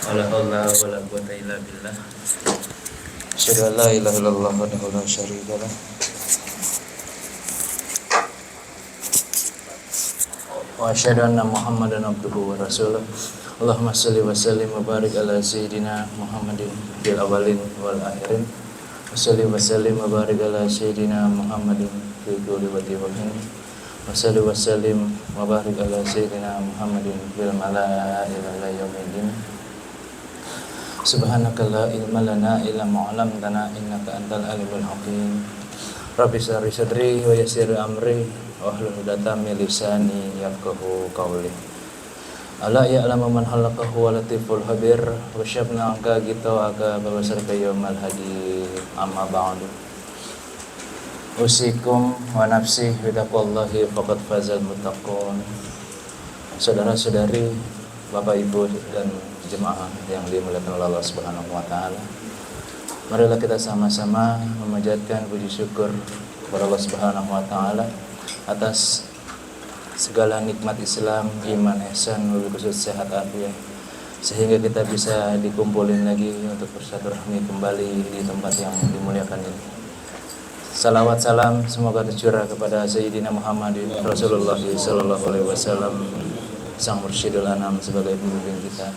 Wala haula wala quwwata illa billah. Asyhadu an la ilaha illallah wahdahu la syarika lah. Wa asyhadu anna Muhammadan abduhu wa rasuluh. Allahumma shalli wa sallim wa barik ala sayyidina Muhammadin fil awwalin wal akhirin. Wa shalli wa sallim wa barik ala sayyidina Muhammadin fi kulli waqtin wa hin. Wa shalli wa sallim wa barik ala sayyidina Muhammadin fil mala'i ila yaumiddin. Subhanaka la ilma lana illa ma 'allamtana innaka antal alimul hakim. Rabbi shrah li sadri wa yassir amri wahlul 'uqdatam min lisani yafqahu qawli. Ala ya'lamu man khalaqahu wa latiful khabir wa syabna angka kita wa ka babasar yaumal hadi amma ba'du. Usikum wa nafsi bi taqwallahi faqad fazal muttaqun. Saudara-saudari, Bapak Ibu dan jemaah yang dimuliakan oleh Allah Subhanahu wa taala. Marilah kita sama-sama memanjatkan puji syukur kepada Allah Subhanahu wa taala atas segala nikmat Islam, iman, ihsan, wabil khusus sehat afiat, sehingga kita bisa dikumpulin lagi untuk bersilaturahmi kembali di tempat yang dimuliakan ini. Salawat salam semoga tercurah kepada Sayyidina Muhammadin Rasulullah sallallahu alaihi wasallam, sang mursyidul anam sebagai pembimbing kita,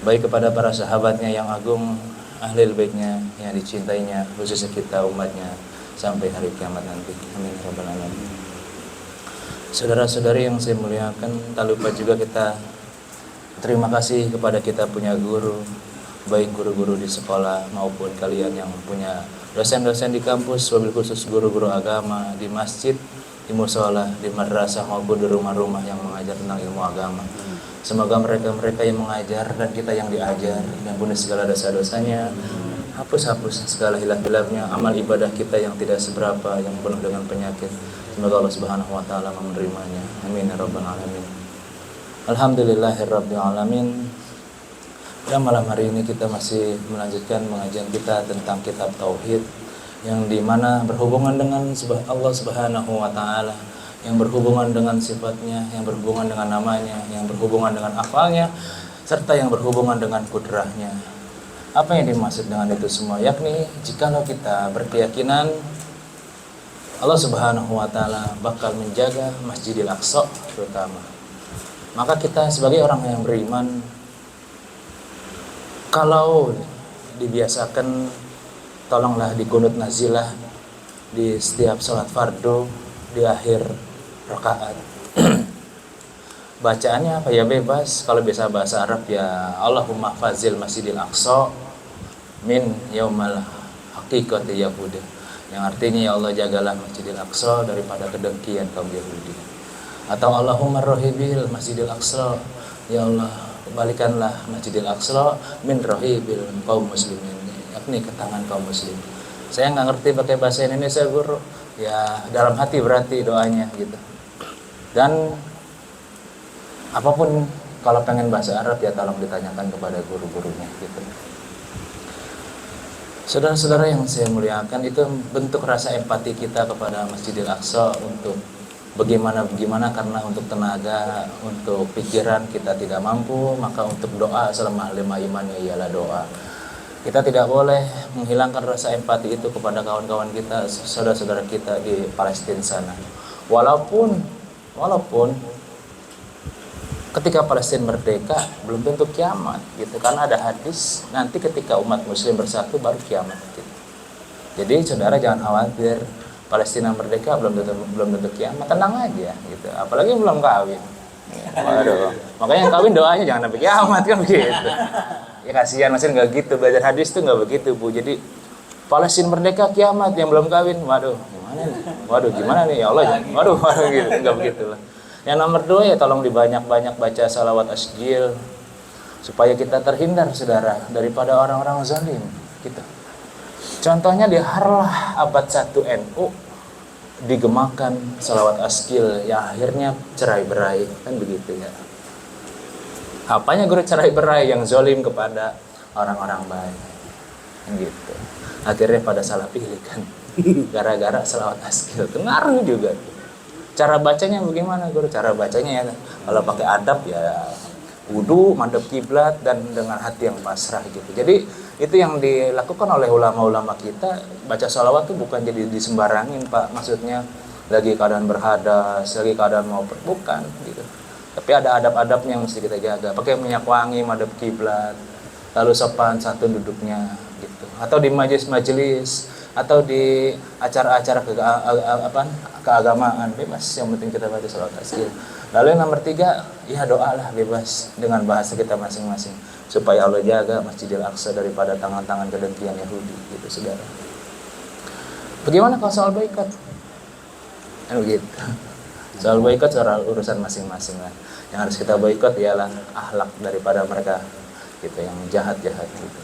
baik kepada para sahabatnya yang agung, ahli baiknya yang dicintainya, khususnya kita umatnya sampai hari kiamat nanti. Amin ya rabbal alamin. Saudara-saudari yang saya muliakan, tak lupa juga kita terima kasih kepada kita punya guru, baik guru-guru di sekolah maupun kalian yang punya dosen-dosen di kampus, wabil khusus guru-guru agama di masjid, di mushola, di madrasah maupun di rumah-rumah yang mengajar tentang ilmu agama. Semoga mereka yang mengajar dan kita yang diajar diampuni segala dosa-dosanya, hapus segala hilaf-hilafnya, amal ibadah kita yang tidak seberapa, yang penuh dengan penyakit. Semoga Allah Subhanahu wa taala menerimanya. Amin ya rabbal alamin. Alhamdulillahirabbil alamin. Dan malam hari ini kita masih melanjutkan pengajian kita tentang kitab tauhid, yang dimana berhubungan dengan Allah Subhanahu wa taala, yang berhubungan dengan sifatnya, yang berhubungan dengan namanya, yang berhubungan dengan afalnya, serta yang berhubungan dengan kudrahnya. Apa yang dimaksud dengan itu semua? Yakni jikalau kita berkeyakinan Allah Subhanahu wa taala bakal menjaga Masjidil Aqsa terutama, maka kita sebagai orang yang beriman, kalau dibiasakan, tolonglah dikunut nazilah di setiap sholat fardu di akhir rakaat. Bacaannya apa ya, bebas. Kalau bisa bahasa Arab ya Allahumma fazil Masjidil Aqsa min yaumal haqiqati yahuda, yang artinya ya Allah jagalah Masjidil Aqsa daripada kedengkian kaum Yahudi. Atau Allahumma rohibil Masjidil Aqsa, ya Allah balikanlah Masjidil Aqsa min rohibil kaum muslimin, yakni ke tangan kaum muslim. Saya nggak ngerti pakai bahasa Indonesia guru, ya dalam hati berarti doanya gitu. Dan apapun kalau pengen bahasa Arab ya tolong ditanyakan kepada guru-gurunya gitu. Saudara-saudara yang saya muliakan, itu bentuk rasa empati kita kepada Masjidil Aqsa untuk bagaimana karena untuk tenaga, untuk pikiran kita tidak mampu, maka untuk doa selama 5 imannya ialah doa. Kita tidak boleh menghilangkan rasa empati itu kepada kawan-kawan kita, saudara-saudara kita di Palestina sana. Walaupun ketika Palestina merdeka belum tentu kiamat gitu, karena ada hadis nanti ketika umat muslim bersatu baru kiamat gitu. Jadi saudara jangan khawatir, Palestina merdeka belum tentu kiamat, tenang aja gitu. Apalagi belum kawin. Waduh. Makanya yang kawin doanya jangan sampai kiamat kan begitu. Ya kasihan, maksudnya nggak gitu, belajar hadis tuh nggak begitu Bu. Jadi Palestina merdeka kiamat, yang belum kawin, waduh gimana nih ya Allah, waduh gitu, nggak begitulah. Yang nomor 2 ya tolong dibanyak-banyak baca salawat asjil supaya kita terhindar saudara daripada orang-orang zalim gitu. Contohnya di Harlah abad 1 NU digemakan salawat asjil yang akhirnya cerai-berai kan begitu ya. Apanya guru cerai-berai? Yang zalim kepada orang-orang baik kan gitu. Akhirnya pada salah pilih kan gara-gara salawat asjil, pengaruh juga. Cara bacanya bagaimana guru? Cara bacanya ya kalau pakai adab ya wudu, madhab kiblat, dan dengan hati yang pasrah gitu. Jadi itu yang dilakukan oleh ulama-ulama kita. Baca sholawat tuh bukan jadi disembarangin Pak, maksudnya lagi keadaan berhadas, lagi keadaan mau bukan gitu. Tapi ada adab-adabnya yang mesti kita jaga. Pakai minyak wangi, madhab kiblat, lalu sopan satu duduknya gitu. Atau di majelis-majelis atau di acara-acara keagamaan bebas, yang penting kita baca sholawat tasbih. Lalu yang nomor 3, ya doalah bebas dengan bahasa kita masing-masing supaya Allah jaga Masjidil Aqsa daripada tangan-tangan kedengkian Yahudi gitu saudara. Bagaimana kalau soal boikot? Kan begitu. Soal boikot soal urusan masing-masing lah. Yang harus kita boikot ialah akhlak daripada mereka gitu yang jahat-jahat gitu.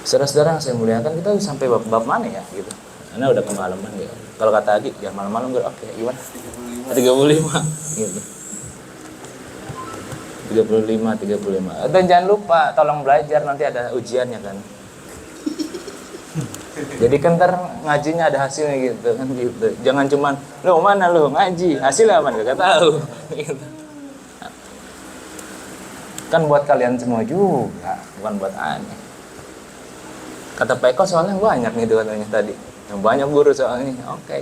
Saudara-saudara yang saya muliakan, kita sampai bab mana ya gitu. Karena udah kemalaman ya. Kalau kata Agi, ya malam-malam gue oke, gimana? 35 gitu. 35. Dan jangan lupa tolong belajar, nanti ada ujiannya kan. Jadi kan ntar ngajinya ada hasilnya gitu kan gitu. Jangan cuman lo mana lo ngaji, hasilnya apa enggak tahu gitu. Kan buat kalian semua juga, bukan buat aneh. Kata Pak Eko soalnya banyak nih katanya tadi. Yang banyak guru soalnya. Oke.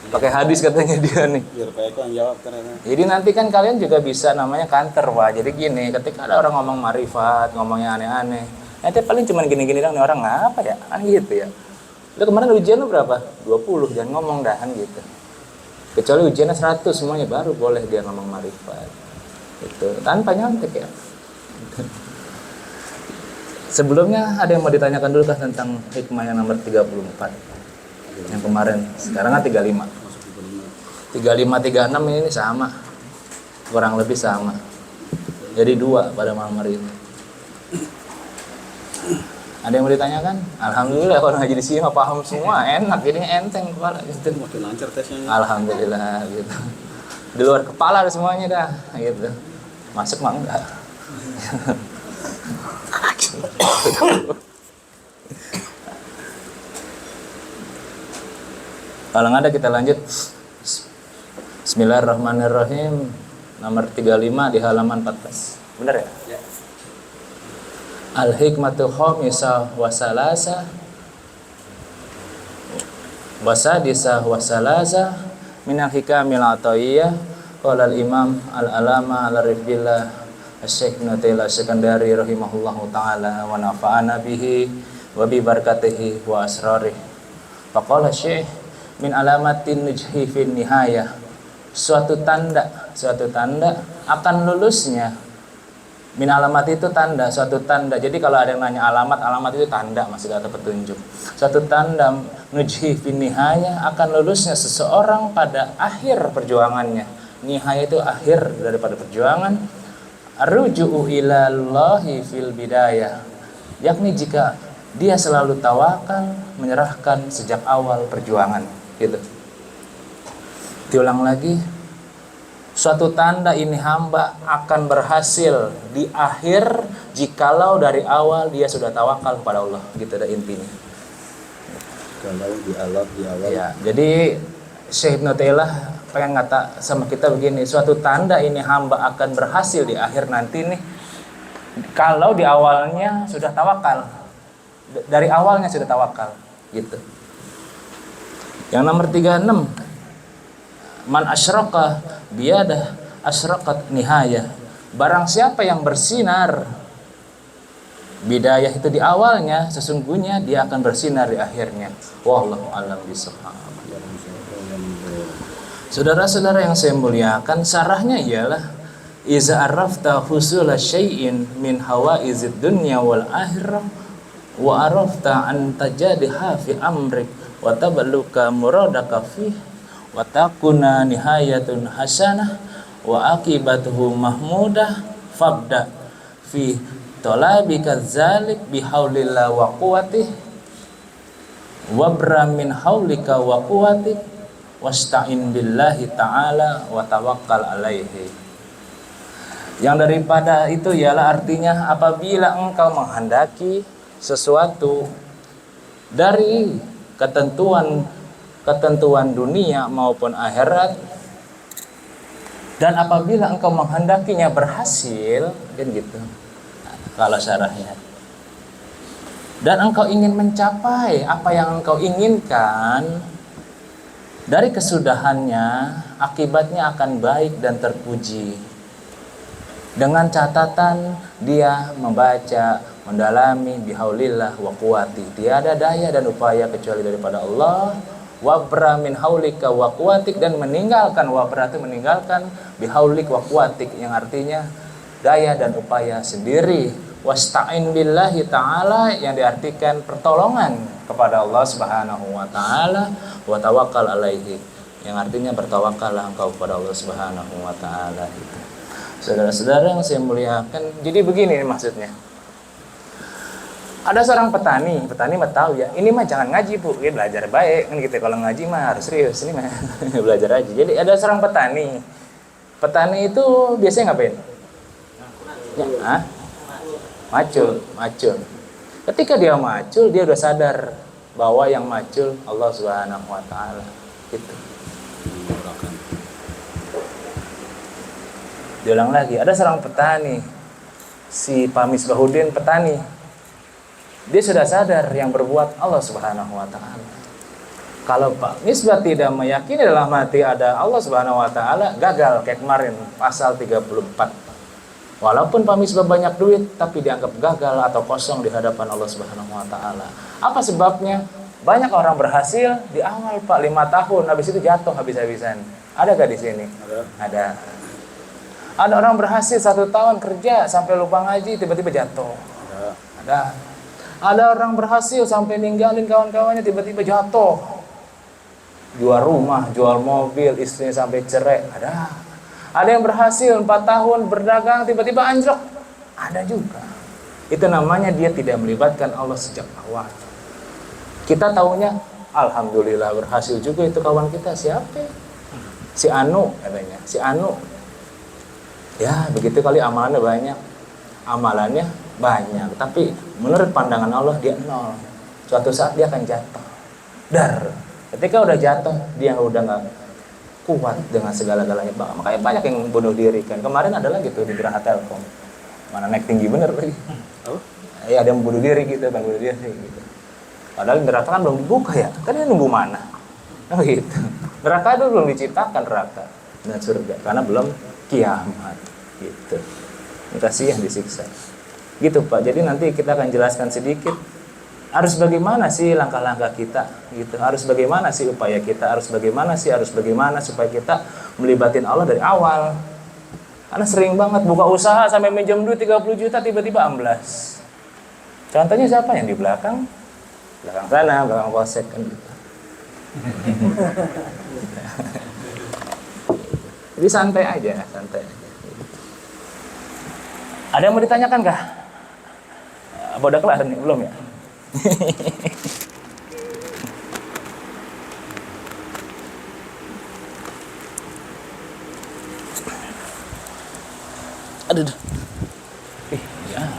Pakai hadis katanya dia nih. Biar Pak Eko yang jawab ternyata. Jadi nanti kan kalian juga bisa namanya kanter, Pak. Jadi gini, ketika ada orang ngomong marifat, ngomongnya aneh-aneh, nanti paling cuma gini-gini dong, nih orang ngapa ya? Kan gitu ya. Lu kemarin ujian lu berapa? 20, jangan ngomong dah kan gitu. Kecuali ujiannya 100 semuanya baru boleh dia ngomong marifat. Itu tanpa nyontek ya. Sebelumnya ada yang mau ditanyakan dulu kah tentang hikmah yang nomor 34 yang kemarin, sekarang kan 35 36 ini sama, kurang lebih sama, jadi 2 pada malam hari ini. Ada yang mau ditanyakan? Alhamdulillah kalau ngaji di sini mah paham semua, enak, jadinya enteng kepala gitu. Makin lancar tesnya. Alhamdulillah gitu. Di luar kepala ada semuanya dah gitu. Masuk mah enggak. Kalau nggak ada kita lanjut. Bismillahirrahmanirrahim. Nomor 35 di halaman 14. Benar ya? Ya. Al-hikmatu khamisah wa salasa wa sadisah wa salasa minal hikamil ataiyah. Qala al-imam al-alama al-rifbillah Asy-Syaikh Nutailah Sekandari rahimahullahu ta'ala wa nafa'ana bihi wa bi barakatihi wa asrarih. Faqala Syekh min alamatin nujhi fin nihayah, suatu tanda akan lulusnya. Min alamat itu tanda, suatu tanda. Jadi kalau ada yang nanya alamat itu tanda, masih ada petunjuk. Suatu tanda nujhi fin nihayah, akan lulusnya seseorang pada akhir perjuangannya. Nihayah itu akhir daripada perjuangan. Arruju'u ilallahi fil bidayah, yakni jika dia selalu tawakal, menyerahkan sejak awal perjuangan gitu. Diulang lagi, suatu tanda ini hamba akan berhasil di akhir jikalau dari awal dia sudah tawakal kepada Allah, gitu ada intinya. Kalau di awal ya, jadi Syekh Ibnu Taimiyah pengen ngata sama kita begini, suatu tanda ini hamba akan berhasil di akhir nanti nih kalau di awalnya sudah tawakal, dari awalnya sudah tawakal gitu. Yang nomor 36, man asyraka biyadah asyraqat nihayah, barang siapa yang bersinar bidayah itu di awalnya, sesungguhnya dia akan bersinar di akhirnya. Wallahu a'lam bishawab. Saudara-saudara yang saya muliakan, sarahnya ialah iza arafta husula syai'in min hawaizid dunya wal akhirah wa arafta an tajadiha fi amrik wa taballuka muradaka fi wa takuna nihayatun hasanah wa akibatuhu mahmudah fabda fi talabika zalik bihaulillah wa quwwatih wabra min haulika wa quwwatik wasta'in billahi ta'ala wa tawakkal alaihi. Yang daripada itu ialah artinya apabila engkau menghendaki sesuatu dari ketentuan dunia maupun akhirat, Dan apabila engkau menghendakinya berhasil, kan gitu. Nah, kalau syarahnya. Dan engkau ingin mencapai apa yang engkau inginkan, dari kesudahannya, akibatnya akan baik dan terpuji. Dengan catatan dia membaca, mendalami bihaulillah wa quwati. Tiada daya dan upaya kecuali daripada Allah. Wabra min haulika wa quwatik, dan meninggalkan wabra itu meninggalkan bihaulik wa quwatik, yang artinya daya dan upaya sendiri. Wasta'in billahi ta'ala, yang diartikan pertolongan kepada Allah Subhanahu wa taala. Wa tawakkal alaihi, yang artinya bertawakallah engkau kepada Allah Subhanahu wa taala. Saudara-saudara yang saya muliakan, jadi begini maksudnya. Ada seorang petani mah tahu ya, ini mah jangan ngaji bu, ya belajar baik kan gitu. Kalau ngaji mah harus serius, ini mah belajar aja. Jadi ada seorang petani itu biasanya ngapain? Ya, macul. Ketika dia macul, dia udah sadar bahwa yang macul Allah Subhanahu wa taala. Gitu. Diulang lagi, ada seorang petani, si Pak Misbahuddin petani. Dia sudah sadar yang berbuat Allah Subhanahu wa taala. Kalau Pak Misbah tidak meyakini dalam hati ada Allah Subhanahu wa taala, gagal kayak kemarin pasal 34. Walaupun Pak Misbah banyak duit, tapi dianggap gagal atau kosong di hadapan Allah Subhanahu wa taala. Apa sebabnya? Banyak orang berhasil di awal Pak 5 tahun, habis itu jatuh habis-habisan. Ada gak di sini? Ada. Ada orang berhasil 1 tahun kerja sampai lupa ngaji, tiba-tiba jatuh. Ada. Ada orang berhasil sampai ninggalin kawan-kawannya, tiba-tiba jatuh. Jual rumah, jual mobil, istrinya sampai cerai. Ada. Ada yang berhasil 4 tahun berdagang, tiba-tiba anjlok. Ada juga. Itu namanya dia tidak melibatkan Allah sejak awal. Kita taunya, alhamdulillah berhasil juga itu kawan kita. Siapa? Si Anu katanya. Si Anu. Ya, begitu kali amalannya banyak, tapi menurut pandangan Allah dia nol. Suatu saat dia akan jatuh. Ketika udah jatuh, dia udah nggak kuat dengan segala-galanya. Makanya banyak yang bunuh diri kan. Kemarin ada lagi tuh di Geraha Telkom. Mana naik tinggi bener lagi. Iya, ada yang bunuh diri gitu. Padahal neraka kan belum dibuka ya. Kan dia nunggu mana? Oh gitu. Neraka itu belum diciptakan, neraka dan surga, karena belum kiamat gitu. Kasihan disiksa. Gitu Pak. Jadi nanti kita akan jelaskan sedikit harus bagaimana sih langkah-langkah kita gitu. Harus bagaimana sih upaya kita, harus bagaimana supaya kita melibatin Allah dari awal. Karena sering banget buka usaha sampai minjem duit 30 juta tiba-tiba amblas. Contohnya siapa yang di belakang? Belakang sana, belakang polsek kan gitu. Jadi santai aja. Ada yang mau ditanyakan kah? Apa udah kelar nih? Belum ya? Aduh. Ya.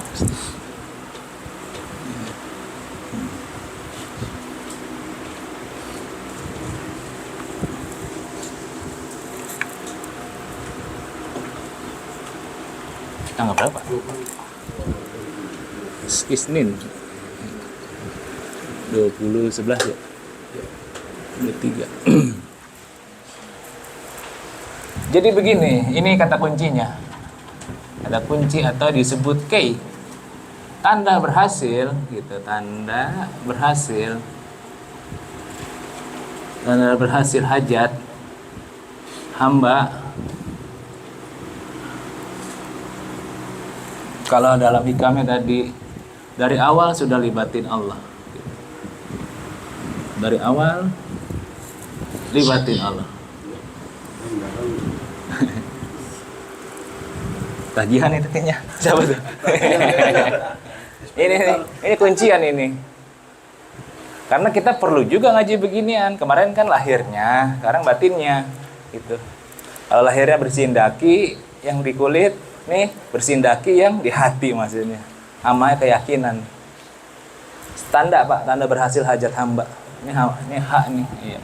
Tanggal berapa? Isnin 2011 ya? 23. Jadi begini, ini kata kuncinya. Kata kunci atau disebut key. Tanda berhasil gitu, tanda berhasil hajat hamba. Kalau dalam hikamnya tadi, dari awal sudah libatin Allah. Dari awal libatin Allah. Tagihan itu kayaknya. Siapa tuh? ini kuncian ini. Karena kita perlu juga ngaji beginian. Kemarin kan lahirnya, sekarang batinnya gitu. Kalau lahirnya bersihin daki yang di kulit, nih bersihin daki yang di hati maksudnya. Sama keyakinan. Tanda Pak, tanda berhasil hajat hamba. Ini hak nih, iya,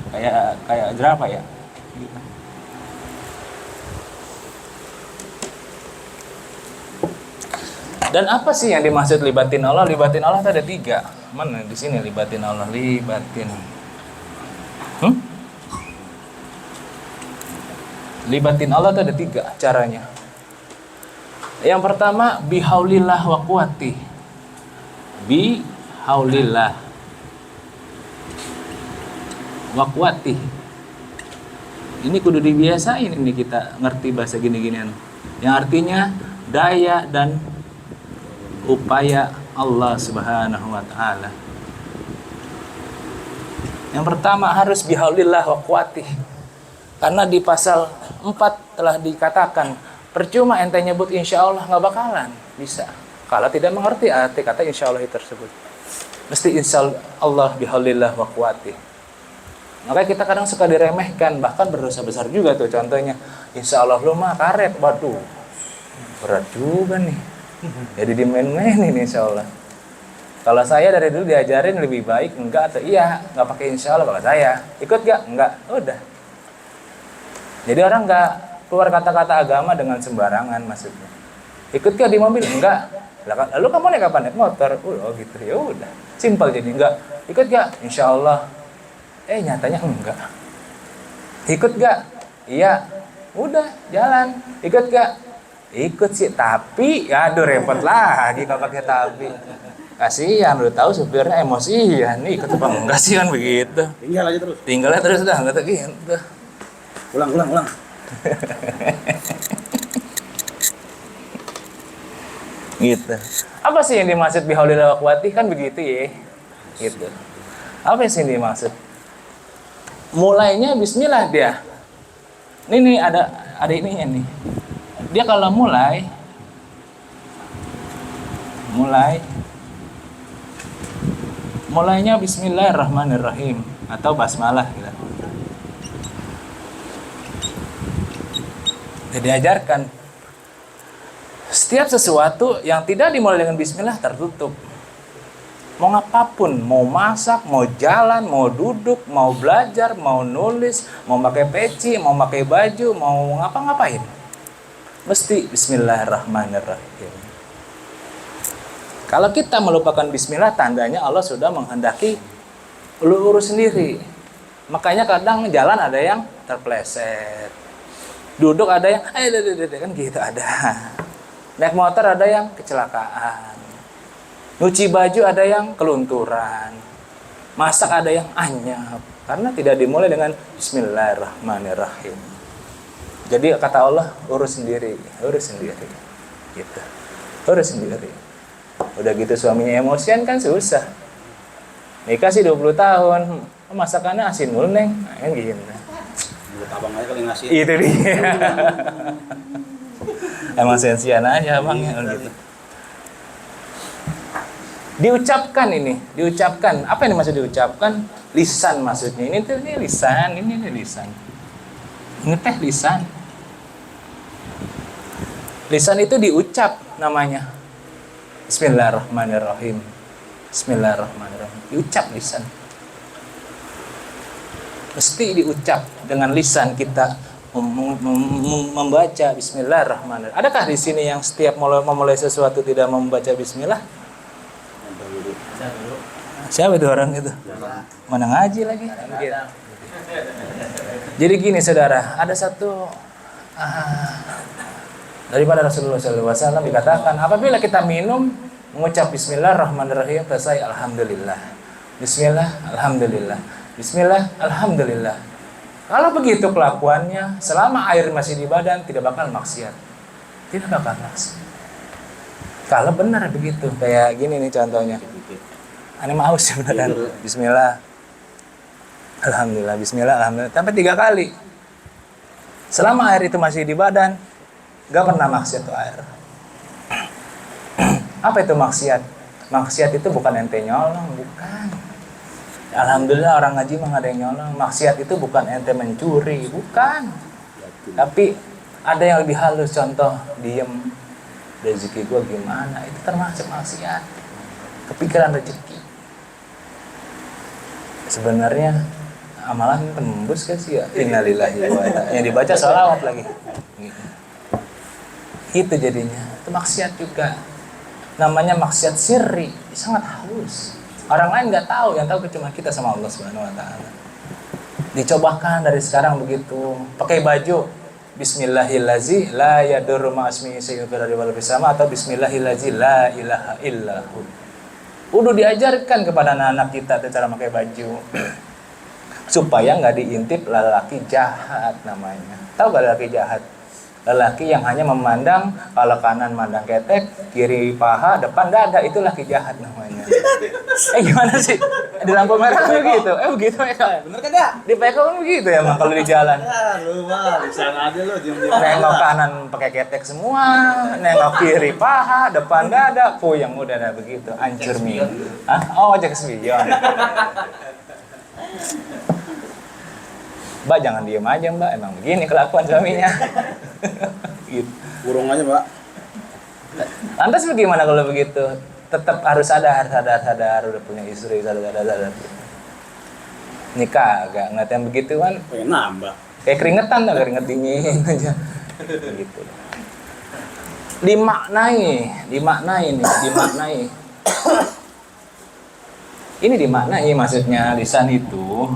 kayak jerapah ya. Gitu. Dan apa sih yang dimaksud libatin Allah? Libatin Allah itu ada 3. Mana di sini libatin Allah? Libatin. Libatin Allah itu ada 3 caranya. Yang pertama bihaulillah wa quwwati. Bihaulillah wa quwwati. Ini kudu dibiasain ini kita ngerti bahasa gini-ginian. Yang artinya daya dan upaya Allah Subhanahu wa taala. Yang pertama harus bihaulillah wa quwwati. Karena di pasal 4 telah dikatakan, percuma ente nyebut insya Allah, nggak bakalan bisa kalau tidak mengerti arti kata insya Allah tersebut. Mesti insya Allah bihaulillah wa quwwati. Makanya kita kadang suka diremehkan, bahkan berdosa besar juga tuh. Contohnya insya Allah lu mah karet, waduh berat juga nih, jadi dimain-mainin insya Allah. Kalau saya dari dulu diajarin lebih baik enggak atau iya, nggak pakai insya Allah. Kalau saya ikut gak? Enggak, udah. Jadi orang nggak keluar kata-kata agama dengan sembarangan maksudnya. Ikut gak di mobil? Enggak. Lalu kamu naik apa? Naik motor? Oh gitu, ya udah. Simpel jadi enggak. Ikut gak? Insya Allah. Nyatanya enggak. Ikut gak? Iya. Udah, jalan. Ikut gak? Ikut sih, tapi aduh repot lagi kalau pakai tapi. Kasihan, udah tahu supirnya emosian. Ikut apa enggak sih kan begitu. Tinggal aja terus. Tinggal aja terus dah, enggak gitu. Ulang. Gitu. Apa sih yang dimaksud bihaulillah wa quwwati? Kan begitu ya. Gitu. Apa sih yang dimaksud? Mulainya bismillah dia. Ini ada ininya nih. Dia kalau mulainya bismillahirrahmanirrahim atau basmalah gitu. Diajarkan setiap sesuatu yang tidak dimulai dengan bismillah tertutup. Mau apapun, mau masak, mau jalan, mau duduk, mau belajar, mau nulis, mau pakai peci, mau pakai baju, mau ngapa-ngapain, mesti bismillahirrahmanirrahim. Kalau kita melupakan bismillah, tandanya Allah sudah menghendaki lu urus sendiri. Makanya kadang jalan ada yang terpleset, duduk ada yang kan gitu ada. Naik motor ada yang kecelakaan. Nyuci baju ada yang kelunturan. Masak ada yang anyap karena tidak dimulai dengan bismillahirrahmanirrahim. Jadi kata Allah, urus sendiri. Gitu. Urus sendiri. Udah gitu suaminya emosian kan susah. Nikah sih 20 tahun, masakannya asin mulu neng, kan gitu. Menurut abang aja kali ngasih. Itu dia. Emang sensian aja abangnya gitu. Diucapkan. Apa yang maksud diucapkan? Lisan maksudnya. Ini lisan. Ini teh lisan. Lisan itu diucap namanya. Bismillahirrahmanirrahim. Diucap lisan. Mesti diucap dengan lisan kita. Membaca bismillahirrahmanirrahim. Adakah di sini yang setiap memulai sesuatu tidak membaca bismillah? Siapa itu orang itu? Mana ngaji lagi? Jadi gini saudara, ada satu daripada Rasulullah SAW dikatakan, apabila kita minum mengucap bismillahirrahmanirrahim, selesai alhamdulillah. Bismillah, alhamdulillah. Bismillah, alhamdulillah. Kalau begitu kelakuannya, selama air masih di badan, tidak bakal maksiat. Tidak bakal maksiat. Kalau benar begitu, kayak gini nih contohnya. Ini mau sebenarnya. Bismillah, alhamdulillah, bismillah, alhamdulillah. Sampai 3 kali. Selama air itu masih di badan, gak pernah maksiat tuh air. Apa itu maksiat? Maksiat itu bukan ente nyolong, bukan. Alhamdulillah orang ngaji mah gak ada yang nyolong. Maksiat itu bukan ente mencuri, bukan. Tapi ada yang lebih halus, contoh diem, rezeki gue gimana, itu termasuk maksiat. Kepikiran rezeki. Sebenarnya amalan tembus kan sih ya. Innalillahi wa inna ilaihi. Yang dibaca sholawat lagi. Itu jadinya, itu maksiat juga. namanya maksiat sirri, sangat halus. Orang lain nggak tahu, yang tahu cuma kita sama Allah Subhanahu wa taala. Dicobakan dari sekarang begitu. Pakai baju Bismillahillazi la yadurru ma'asmihi syai'un fil ardi wala fis sama, atau Bismillahillazi la ilaha illahu. Udah diajarkan kepada anak-anak kita cara pakai baju supaya nggak diintip lelaki jahat namanya. Tahu gak lelaki jahat? Lelaki yang hanya memandang, kalau kanan mandang ketek, kiri paha, depan dada, itu laki jahat namanya. Gimana sih? Di lampu merah begitu? Begitu ya? Bener kagak? Di PK kan begitu ya, emang kalau di jalan. Ya, lu mah bisa aja lu diam-diam. Nengok kanan pakai ketek semua, nengok kiri paha, depan dada, puyeng udah ada begitu, hancur mie. Oh, ojek spion. Mbak jangan diem aja mbak, emang begini kelakuan suaminya. Gitu. Burung aja, Mbak. Lantas bagaimana kalau begitu? Tetap harus sadar, udah punya istri, sadar. Nikah agak ngeliat yang begitu kan, Pengen nambah. kayak keringetan tuh, keringet dingin aja. Gitu. Dimaknai. Ini dimaknai maksudnya lisan itu.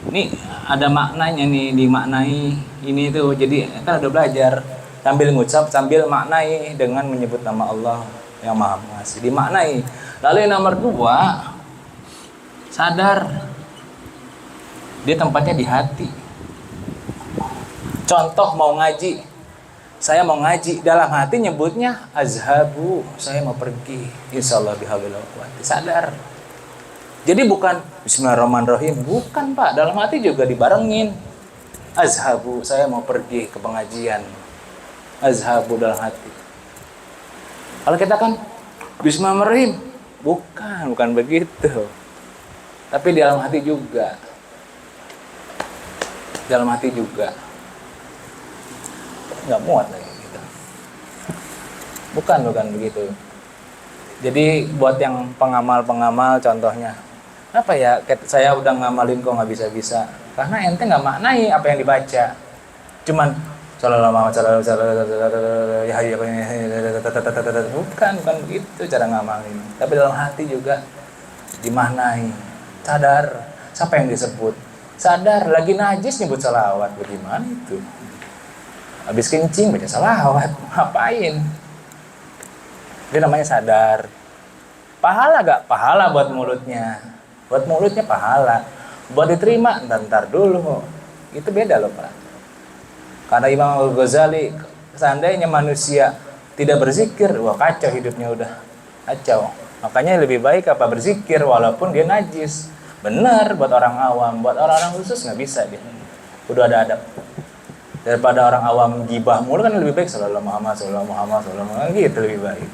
Ini ada maknanya nih, dimaknai ini tuh. Jadi kita udah belajar sambil ngucap, sambil maknai dengan menyebut nama Allah yang Maha Pengasih. Dimaknai. Lalu yang nomor 2, sadar. Dia tempatnya di hati. Contoh mau ngaji. Saya mau ngaji, dalam hati nyebutnya azhabu, saya mau pergi. Insyaallah bihaulillah wa quwwati. Sadar. Jadi bukan Bismillahirrahmanirrahim, bukan Pak, dalam hati juga dibarengin. Azhabu, saya mau pergi ke pengajian. Azhabu dalam hati. Kalau kita kan Bismillahirrahmanirrahim, bukan begitu. Tapi di dalam hati juga. Dalam hati juga. Nggak muat lagi gitu. Bukan begitu. Jadi buat yang pengamal contohnya, apa ya, saya udah ngamalin kok nggak bisa-bisa, karena ente nggak maknai apa yang dibaca, cuman bukan begitu cara ngamalin. Tapi dalam hati juga dimaknai. Sadar siapa yang disebut, sadar lagi najis nyebut salawat, bagaimana itu? Habis kencing baca salawat, ngapain? Itu namanya sadar. Pahala gak? Pahala buat mulutnya. Buat mulutnya pahala. Buat diterima, ntar dulu. Itu beda loh Pak. Karena Imam Al-Ghazali, seandainya manusia tidak berzikir, wah kacau hidupnya udah. Kacau. Makanya lebih baik apa berzikir walaupun dia najis. Benar buat orang awam, buat orang-orang khusus nggak bisa dia. Udah ada adab. Daripada orang awam gibah mulu kan lebih baik sallallahu Muhammad gitu lebih baik.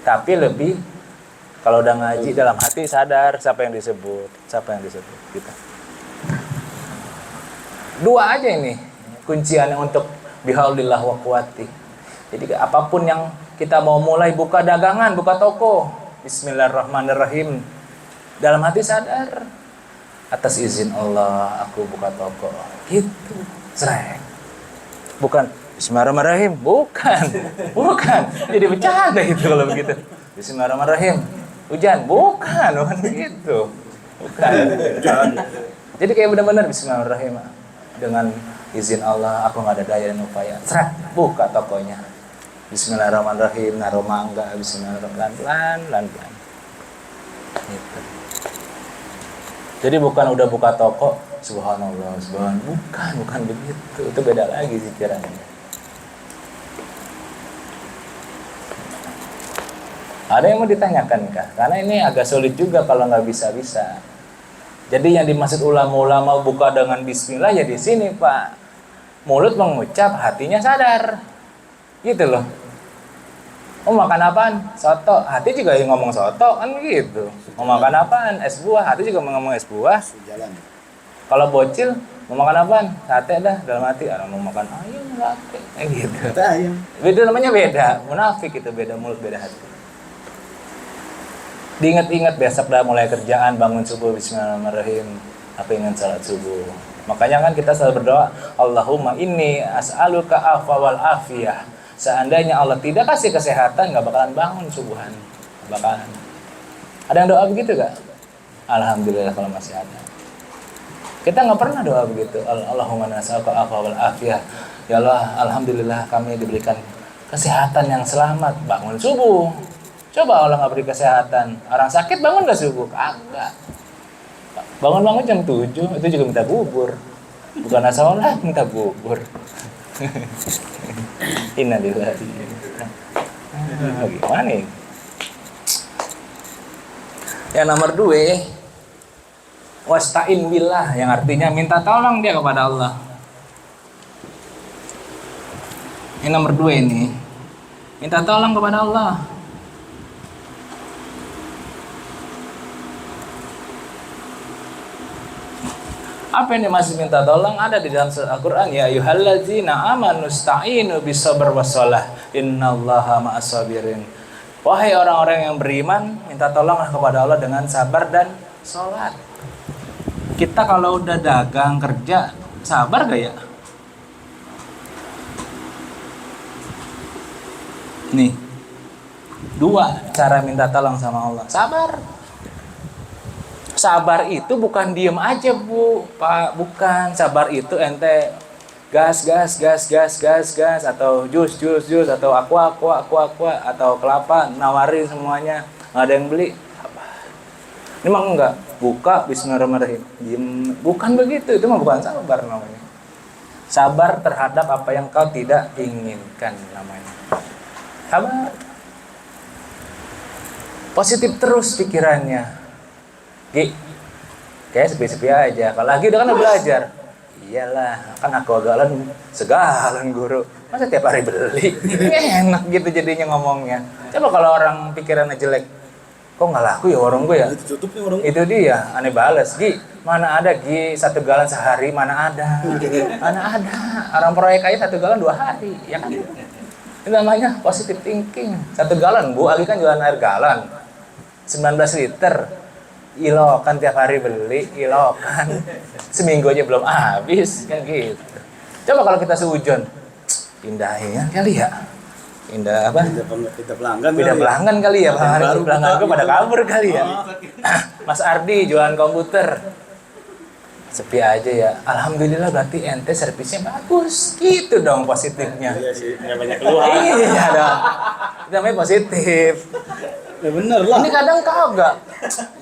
Tapi lebih kalau udah ngaji dalam hati sadar siapa yang disebut gitu. 2 aja ini kunciannya untuk bihaulillah wa quwwati. Jadi apapun yang kita mau mulai, buka dagangan, buka toko, Bismillahirrahmanirrahim. Dalam hati sadar, atas izin Allah aku buka toko. Gitu. Srek. Bukan Bismillahirrahmanirrahim, bukan. Jadi bercanda itu kalau begitu. Bismillahirrahmanirrahim. Hujan, bukan begitu. Bukan. Jadi kayak benar-benar Bismillahirrahmanirrahim. Dengan izin Allah, aku nggak ada daya dan upaya. Srek, buka tokonya. Bismillahirrahmanirrahim, naruh mangga, Bismillahirrahmanirrahim, pelan-pelan. Gitu. Jadi bukan udah buka toko, subhanallah, bukan begitu. Itu beda lagi pikirannya. Ada yang mau ditanyakan kah? Karena ini agak sulit juga kalau nggak bisa-bisa. Jadi yang dimaksud ulama-ulama buka dengan bismillah ya di sini Pak. Mulut mengucap, hatinya sadar. Gitu loh. Mau makan apaan? Soto. Hati juga ngomong soto kan gitu. Mau makan apaan? Es buah. Hati juga ngomong es buah. Kalau bocil mau makan apaan? Sate dah dalam hati. Mau makan ayam, sate. Gitu. Sate ayam. Beda namanya beda. Munafik itu beda mulut, beda hati. Diingat-ingat besok dah mulai kerjaan, bangun subuh bismillahirrahmanirrahim. Apa ingin salat subuh. Makanya kan kita selalu berdoa, Allahumma inni as'aluka afwa wal afiyah Seandainya Allah tidak kasih kesehatan, nggak bakalan bangun subuhan, nggak bakalan. Ada yang doa begitu gak? Alhamdulillah kalau masih ada. Kita nggak pernah doa begitu. Allahumma nas'aluka al-afwa wal afiyah. Ya Allah, alhamdulillah kami diberikan kesehatan yang selamat. Bangun subuh. Coba Allah nggak beri kesehatan. Orang sakit bangun nggak subuh? Kagak. Bangun-bangun jam 7, itu juga minta bubur. Bukan sholat, minta bubur. Innalillahi. Gimana nih? Yang nomor 2, wasta'in billah, yang artinya minta tolong dia kepada Allah. Yang nomor 2 ini, minta tolong kepada Allah. Apa yang dimaksud minta tolong? Ada di dalam surat Al-Quran. Ya ayyuhalladzina amanu sta'inu bis-sabr was-shalah innallaha ma'as-sabirin. Wahai orang-orang yang beriman, minta tolonglah kepada Allah dengan sabar dan sholat. Kita kalau udah dagang, kerja, sabar gak ya? Nih, 2 cara minta tolong sama Allah. Sabar. Sabar itu bukan diem aja, Bu, Pak, bukan. Sabar itu ente gas atau jus atau aqua atau kelapa, nawarin semuanya, nggak ada yang beli. Sabar. Ini mah enggak. Buka bismillahirrahmanirrahim. Diem. Bukan begitu, itu mah bukan sabar namanya. Sabar terhadap apa yang kau tidak inginkan namanya. Sabar. Positif terus pikirannya. Kayak sepi-sepi aja. Kalau lagi udah kan belajar. Iyalah, kan aku agalan segalan guru. Masa tiap hari beli? Enak gitu jadinya ngomongnya. Coba kalau orang pikirannya jelek, kok nggak laku ya warung gue ya? Ditutup nih warung. Itu dia, aneh bales. Mana ada 1 galan sehari, mana ada? Mana ada? Orang proyek aja 1 galan 2 hari, ya kan? Ini namanya positive thinking. 1 galan, Bu, lagi kan jualan air galon 19 liter. Ilokan tiap hari beli, ilokan. Seminggu aja belum habis, kan gitu. Coba kalau kita seujon, pindahin kali ya. Pindah apa? Pindah pelanggan. Pindah pelanggan kali ya. Pelanggan gue pada kabur kali ya. Mas Ardi jualan komputer. Sepi aja ya. Alhamdulillah berarti ente servisnya bagus. Gitu dong positifnya. Iya sih, nggak banyak keluar. Iya dong. Itu namanya positif. Ya bener lah. Ini kadang kagak.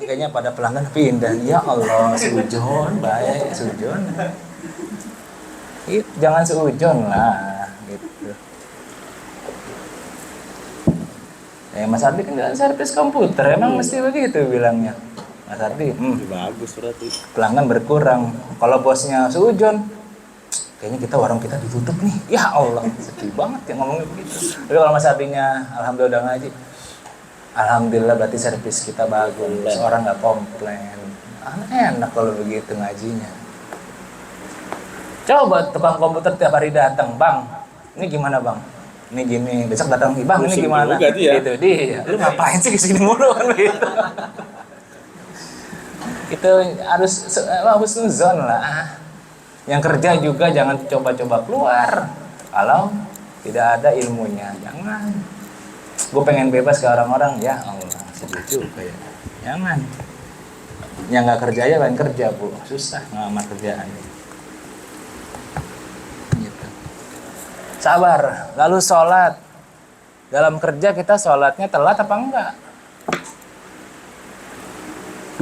Kayaknya pada pelanggan pindah. Ya Allah, seujon, baik, seujon. Jangan seujon lah, gitu. Mas Ardi kan jualan servis komputer, emang mesti begitu bilangnya. Mas Ardi, Bagus berarti. pelanggan berkurang. Kalau bosnya seujon, kayaknya warung kita ditutup nih. Ya Allah, sedih banget ya ngomongnya begitu. Tapi kalau Mas Ardinya, alhamdulillah udah ngaji. Alhamdulillah berarti servis kita bagus, orang nggak komplain. Enak kalau begitu ngajinya. Coba tukang komputer tiap hari datang, Bang. Ini gimana, Bang? Ini gini, besok datang, Bang, ini gimana? Itu dia. Lu ngapain sih kesini mulu kan begitu? Itu harus husnuzon lah. Yang kerja juga jangan coba-coba keluar kalau tidak ada ilmunya. Jangan. Gue pengen bebas ke orang-orang, ya Allah, sedih juga ya. Jangan. Yang nggak kerja aja pengen kerja, Bu. Susah ngelamar kerjaan. Gitu. Sabar. Lalu sholat. Dalam kerja kita sholatnya telat apa enggak?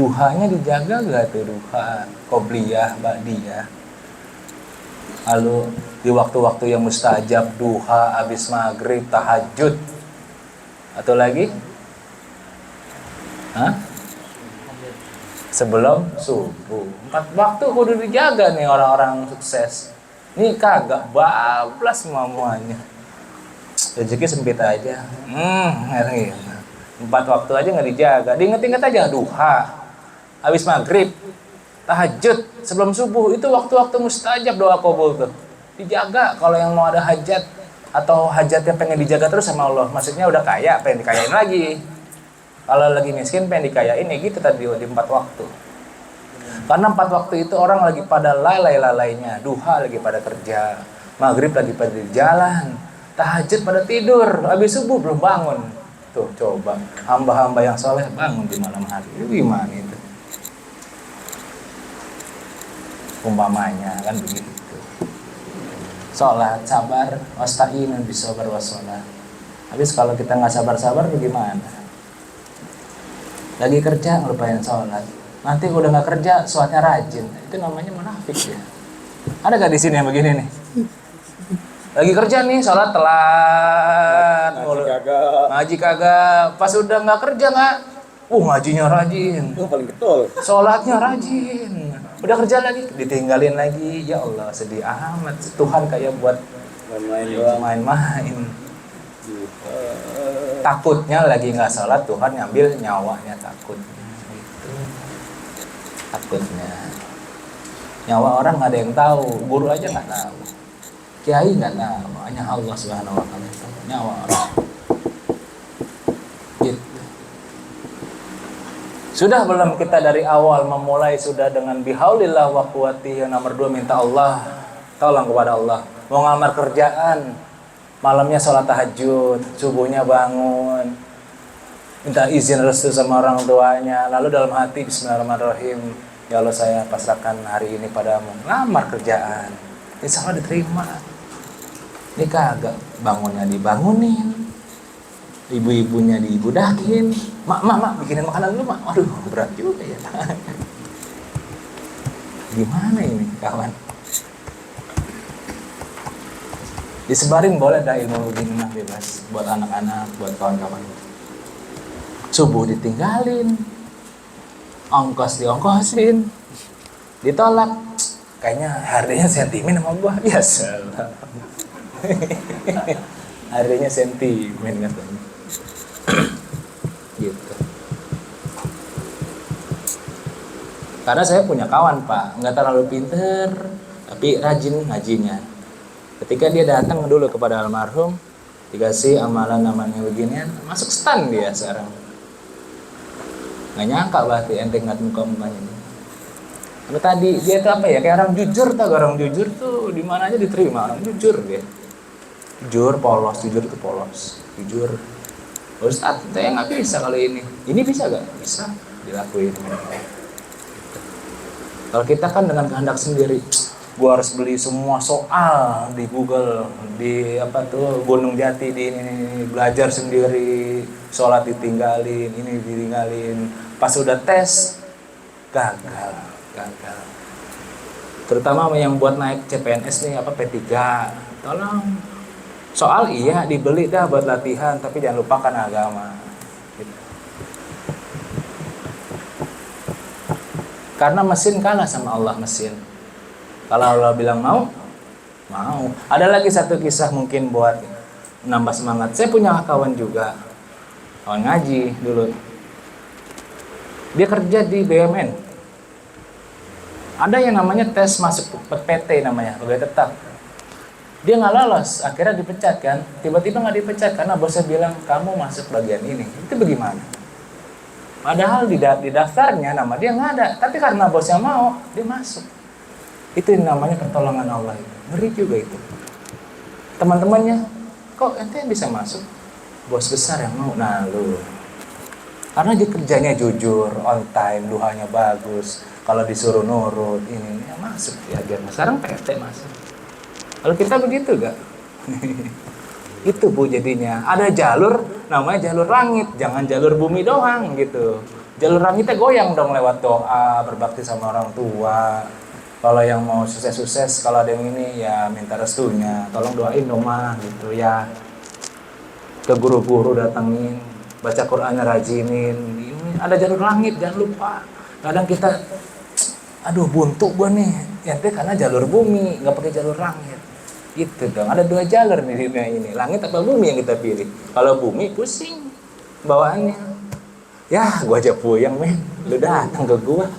Duhanya dijaga gak tuh? Duha, qobliyah, ba'diyah. Lalu di waktu-waktu yang mustajab, duha, habis maghrib, tahajud. Atau lagi? Sebelum subuh. 4 waktu kudu dijaga nih orang-orang sukses. Ini kagak bablas semuanya. Rezeki sempit aja. 4 waktu aja nggak dijaga. Diinget-inget aja duha, habis maghrib, tahajud, sebelum subuh. Itu waktu-waktu mustajab doa qabul tuh. Dijaga kalau yang mau ada hajat. Atau hajatnya pengen dijaga terus sama Allah. Maksudnya udah kaya, pengen dikayain lagi. Kalau lagi miskin, pengen dikayain. Gitu tadi di 4 waktu. Karena 4 waktu itu orang lagi pada lalai-lalainya. Duha lagi pada kerja. Maghrib lagi pada di jalan. tahajud pada tidur, habis subuh belum bangun. Tuh coba, hamba-hamba yang soleh bangun di malam hari, gimana itu? Umpamanya kan begitu. Sholat, sabar, wasta'inu bisobar wassalah. Habis kalau kita nggak sabar-sabar bagaimana? Lagi kerja ngelupain sholat, nanti udah nggak kerja sholatnya rajin, itu namanya munafik ya. Ada gak di sini yang begini nih? Lagi kerja nih, sholat telat, ngaji kagak, pas udah nggak kerja nggak, ngajinya rajin, paling getol, sholatnya rajin, udah kerja lagi, ditinggalin lagi, ya Allah sedih amat, Tuhan kayak buat main-main. Takutnya lagi nggak sholat, Tuhan ngambil nyawanya, takutnya, gitu. Takutnya, nyawa orang nggak ada yang tahu, guru aja nggak tahu. Kiai nggak tahu, hanya Allah Subhanahu Wa Taala tahu nyawa orang. Gitu. Sudah belum kita dari awal memulai sudah dengan bihaulillah wa quwwatihi. Yang nomor 2 minta Allah, tolong kepada Allah. Mau ngamar kerjaan, malamnya sholat tahajud, subuhnya bangun, minta izin restu sama orang tuanya, lalu dalam hati Bismillahirrahmanirrahim, ya Allah saya pasrahkan hari ini padamu. Ngamar kerjaan, insya Allah diterima. Ini kagak, bangunnya dibangunin, ibu-ibunya dibudakin, mak bikinin makanan dulu mak, waduh berat juga ya. Gimana ini kawan? Disebarin boleh dah ilmu begini mah bebas, buat anak-anak, buat kawan-kawan. Subuh ditinggalin, ongkos diongkosin, ditolak, kayaknya harinya sentimen sama gua, ya salah. Harinya sentimen katanya. Gitu. Karena saya punya kawan Pak, nggak terlalu pinter, tapi rajin ngajinya. Ketika dia datang dulu kepada almarhum, dikasih amalan-amalan beginian, masuk stan dia sekarang. Nggak nyangka berarti ente ngat muka-mukanya. Tapi tadi dia tuh apa ya, kayak orang jujur, tau orang jujur tuh di mana aja diterima, orang jujur dia. Jujur, polos, jujur itu polos, jujur. Ustaz, saya nggak bisa kalau ini bisa gak? Bisa, dilakuin. Kalau kita kan dengan kehendak sendiri, gua harus beli semua soal di Google, di Gunung Jati, di ini, belajar sendiri, sholat ditinggalin, ini ditinggalin. Pas udah tes, gagal. Terutama yang buat naik CPNS nih, P3, tolong. Soal iya dibeli dah buat latihan, tapi jangan lupakan agama. Gitu. Karena mesin kalah sama Allah mesin. Kalau Allah bilang mau. Ada lagi satu kisah mungkin buat nambah semangat. Saya punya kawan juga, kawan ngaji dulu. Dia kerja di BUMN. Ada yang namanya tes masuk PT namanya, pegawai tetap. Dia nggak lolos, akhirnya dipecat kan. Tiba-tiba nggak dipecat karena bosnya bilang kamu masuk bagian ini. Itu bagaimana? Padahal di daftarnya nama dia nggak ada, tapi karena bosnya mau, dia masuk. Itu namanya pertolongan Allah. Ngeri juga itu. Teman-temannya, kok ente bisa masuk? Bos besar yang mau. Nah lu, karena dia kerjanya jujur, on time, duhanya bagus. Kalau disuruh nurut, ini ya masuk ya. Sekarang PT masuk. Kalau kita begitu gak? Itu Bu jadinya. Ada jalur, namanya jalur langit. Jangan jalur bumi doang gitu. Jalur langitnya goyang dong lewat doa, berbakti sama orang tua. Kalau yang mau sukses-sukses, kalau ada yang ini ya minta restunya. Tolong doain dong mah gitu ya. Ke guru-guru datangin, baca Qur'annya rajinin. Ini ada jalur langit, jangan lupa. Kadang kita, aduh buntu gua nih. Ente karena jalur bumi, nggak pakai jalur langit. Gitu dong, ada 2 jalur nih di dunia ini, langit atau bumi yang kita pilih. Kalau bumi pusing bawaannya, ya gua aja puyeng men, lu datang ke gua.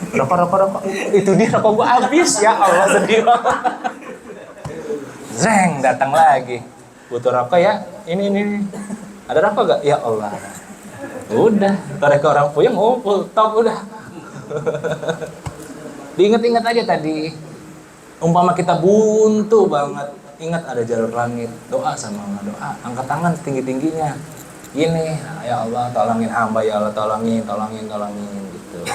Rokok, itu dia rokok gua habis, ya Allah sedih banget. Zeng, datang lagi, butuh rokok ya, ini, ada rokok gak? Ya Allah, udah, mereka orang puyeng, full top udah. Diingat-ingat aja tadi, Umpama kita buntu banget, ingat ada jalur langit, doa sama Allah, doa, angkat tangan setinggi-tingginya. Gini, ya Allah tolongin hamba, ya Allah tolongin gitu.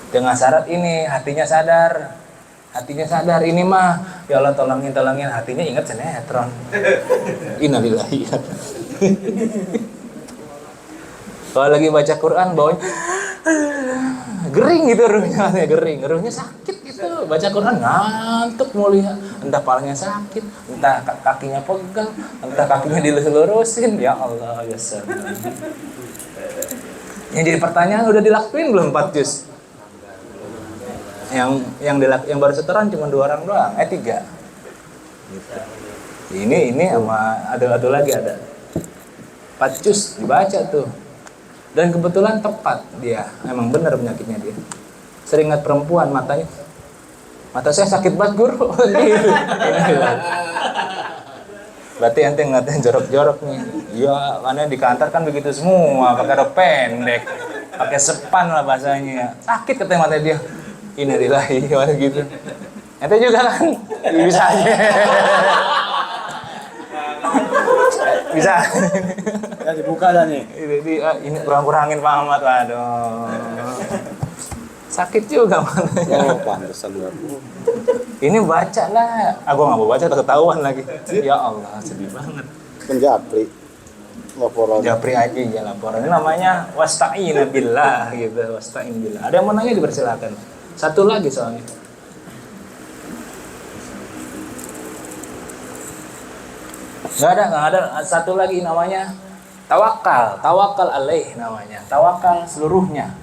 Dengan syarat ini, hatinya sadar ini mah, ya Allah tolongin, hatinya ingat sinetron. Innalillahi. Kalau lagi baca Quran bawahnya gering gitu, ruhnya sakit gitu. Baca Quran ngantuk mulia, entah palanya sakit, entah kakinya pegang, entah kakinya dilurus-lurusin. Ya Allah, ya salam. Yang jadi pertanyaan, udah dilakuin belum 4 juz? Yang baru setoran cuma 2 orang doang, 3. Gitu. Ini sama ada lagi ada 4 juz dibaca tuh. Dan kebetulan tepat dia, emang benar penyakitnya dia. Sering ingat perempuan, mata saya sakit banget guru. Gitu. Berarti ente ngatain jorok-jorok nih. Iya, karena di kantor kan begitu semua, pakai rok pendek, pakai sepan lah bahasanya. Sakit katanya mata dia. Innalillahi gitu. Ente juga kan bisa aja. Bisa. Ya dibuka dah nih. Ini kurang-kurangin Pak Ahmad, waduh. Sakit juga matanya. Oh, pantesan baru. Ini baca lah. Gua nggak mau baca, ketahuan lagi. Ya Allah, sedih banget. Penjapri. Laporan. Japri aja ya laporan. Ini namanya wasta'in billah gitu, wasta'in billah. Ada yang mau nanya dipersilakan. Satu lagi soalnya. Nggak ada. Satu lagi namanya tawakal alaih namanya. Tawakal seluruhnya.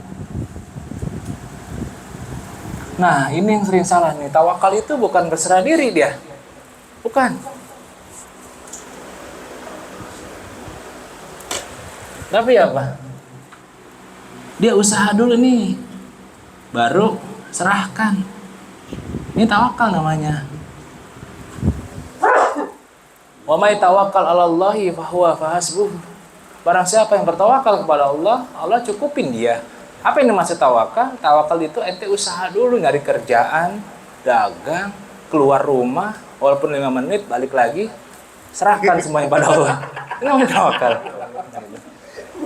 Nah, ini yang sering salah nih. Tawakal itu bukan berserah diri dia. Bukan. Tapi apa? Dia usaha dulu nih. Baru serahkan. Ini tawakal namanya. Wa may tawakkal 'alallahi fahuwa fahasbuh. Barang siapa yang bertawakal kepada Allah, Allah cukupin dia. Apa yang dimaksud tawakal? Tawakal itu ente usaha dulu, nyari kerjaan, dagang, keluar rumah, walaupun 5 menit balik lagi, serahkan semuanya pada Allah. Ini namanya tawakal.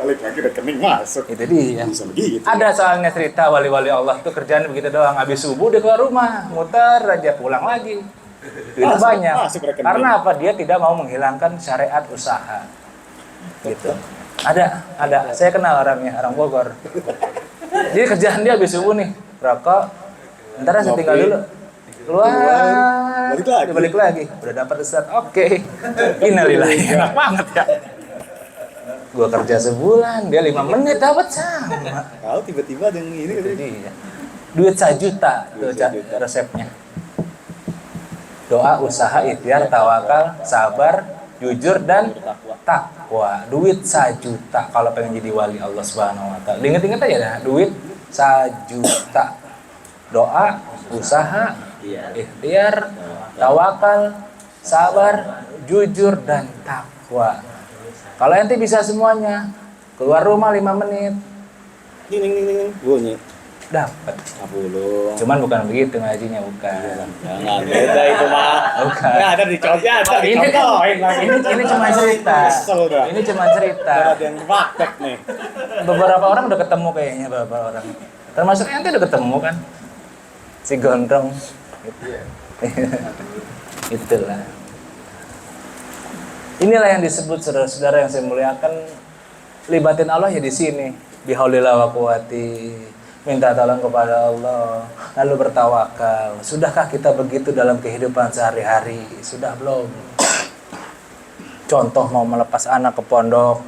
Balik lagi rekening masuk. Itu dia. Bisa begitu. Ada soalnya cerita wali-wali Allah tuh kerjaan begitu doang. Habis subuh dia keluar rumah, muter aja pulang lagi. Itu banyak. Karena apa? Dia tidak mau menghilangkan syariat usaha. Gitu. Ada. Saya kenal orangnya, orang Bogor. Jadi kerjaan dia habis subuh nih, rokok. Ntar saya tinggal dulu. Keluar, balik lagi. Udah dapat Ustaz. Oke. Innalillahi. Enak banget ya. Gua kerja sebulan, dia 5 menit dapat sama. Tahu tiba-tiba ada yang ini gitu. Iya. Duit 1 juta tuh resepnya. Doa, usaha, ikhtiar, tawakal, sabar, jujur dan takwa. Duit 1 juta kalau pengen jadi wali Allah Subhanahu wa taala. Ingat-ingat aja dah, duit 1 juta. Doa, usaha, ikhtiar, tawakal, sabar, jujur dan takwa. Kalau ente bisa semuanya, keluar rumah 5 menit, Ding bunyi. dapat. Belum. Cuman bukan begitu ngajinya, bukan. Jangan beda itu mah. Bukan. Ya ada dicontoh, ada Ini dicontohin lagi. ini cuma cerita. Kesel dah. Ini cuma cerita. Ada yang praktek nih. Beberapa orang udah ketemu kayaknya, beberapa orang. Termasuk ente udah ketemu kan? Si Gondrong. Gitu. Itulah. Inilah yang disebut saudara-saudara yang saya muliakan, libatin Allah ya di sini. Bihaulillah wa quwati, minta tolong kepada Allah, lalu bertawakal. Sudahkah kita begitu dalam kehidupan sehari-hari? Sudah belum? Contoh mau melepas anak ke pondok,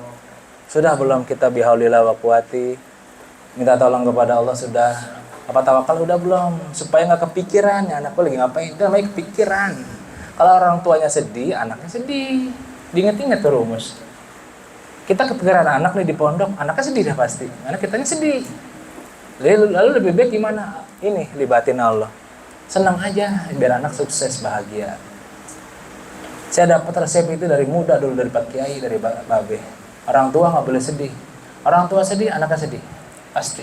sudah belum kita bihaulillah wa quwati, minta tolong kepada Allah? Sudah. Apa tawakal udah belum? Supaya nggak kepikiran, ya anakku lagi ngapain? Udah mulai kepikiran. Kalau orang tuanya sedih, anaknya sedih. Diingat-ingat tuh rumus. Kita kepikiran anak nih di pondok, anaknya sedih dah pasti. Anak kitanya sedih. Lalu lebih baik gimana? Ini libatin Allah. Senang aja biar anak sukses, bahagia. Saya dapat resep itu dari muda dulu, dari Pak Kiai, dari Babe. Orang tua nggak boleh sedih. Orang tua sedih, anaknya sedih. Pasti.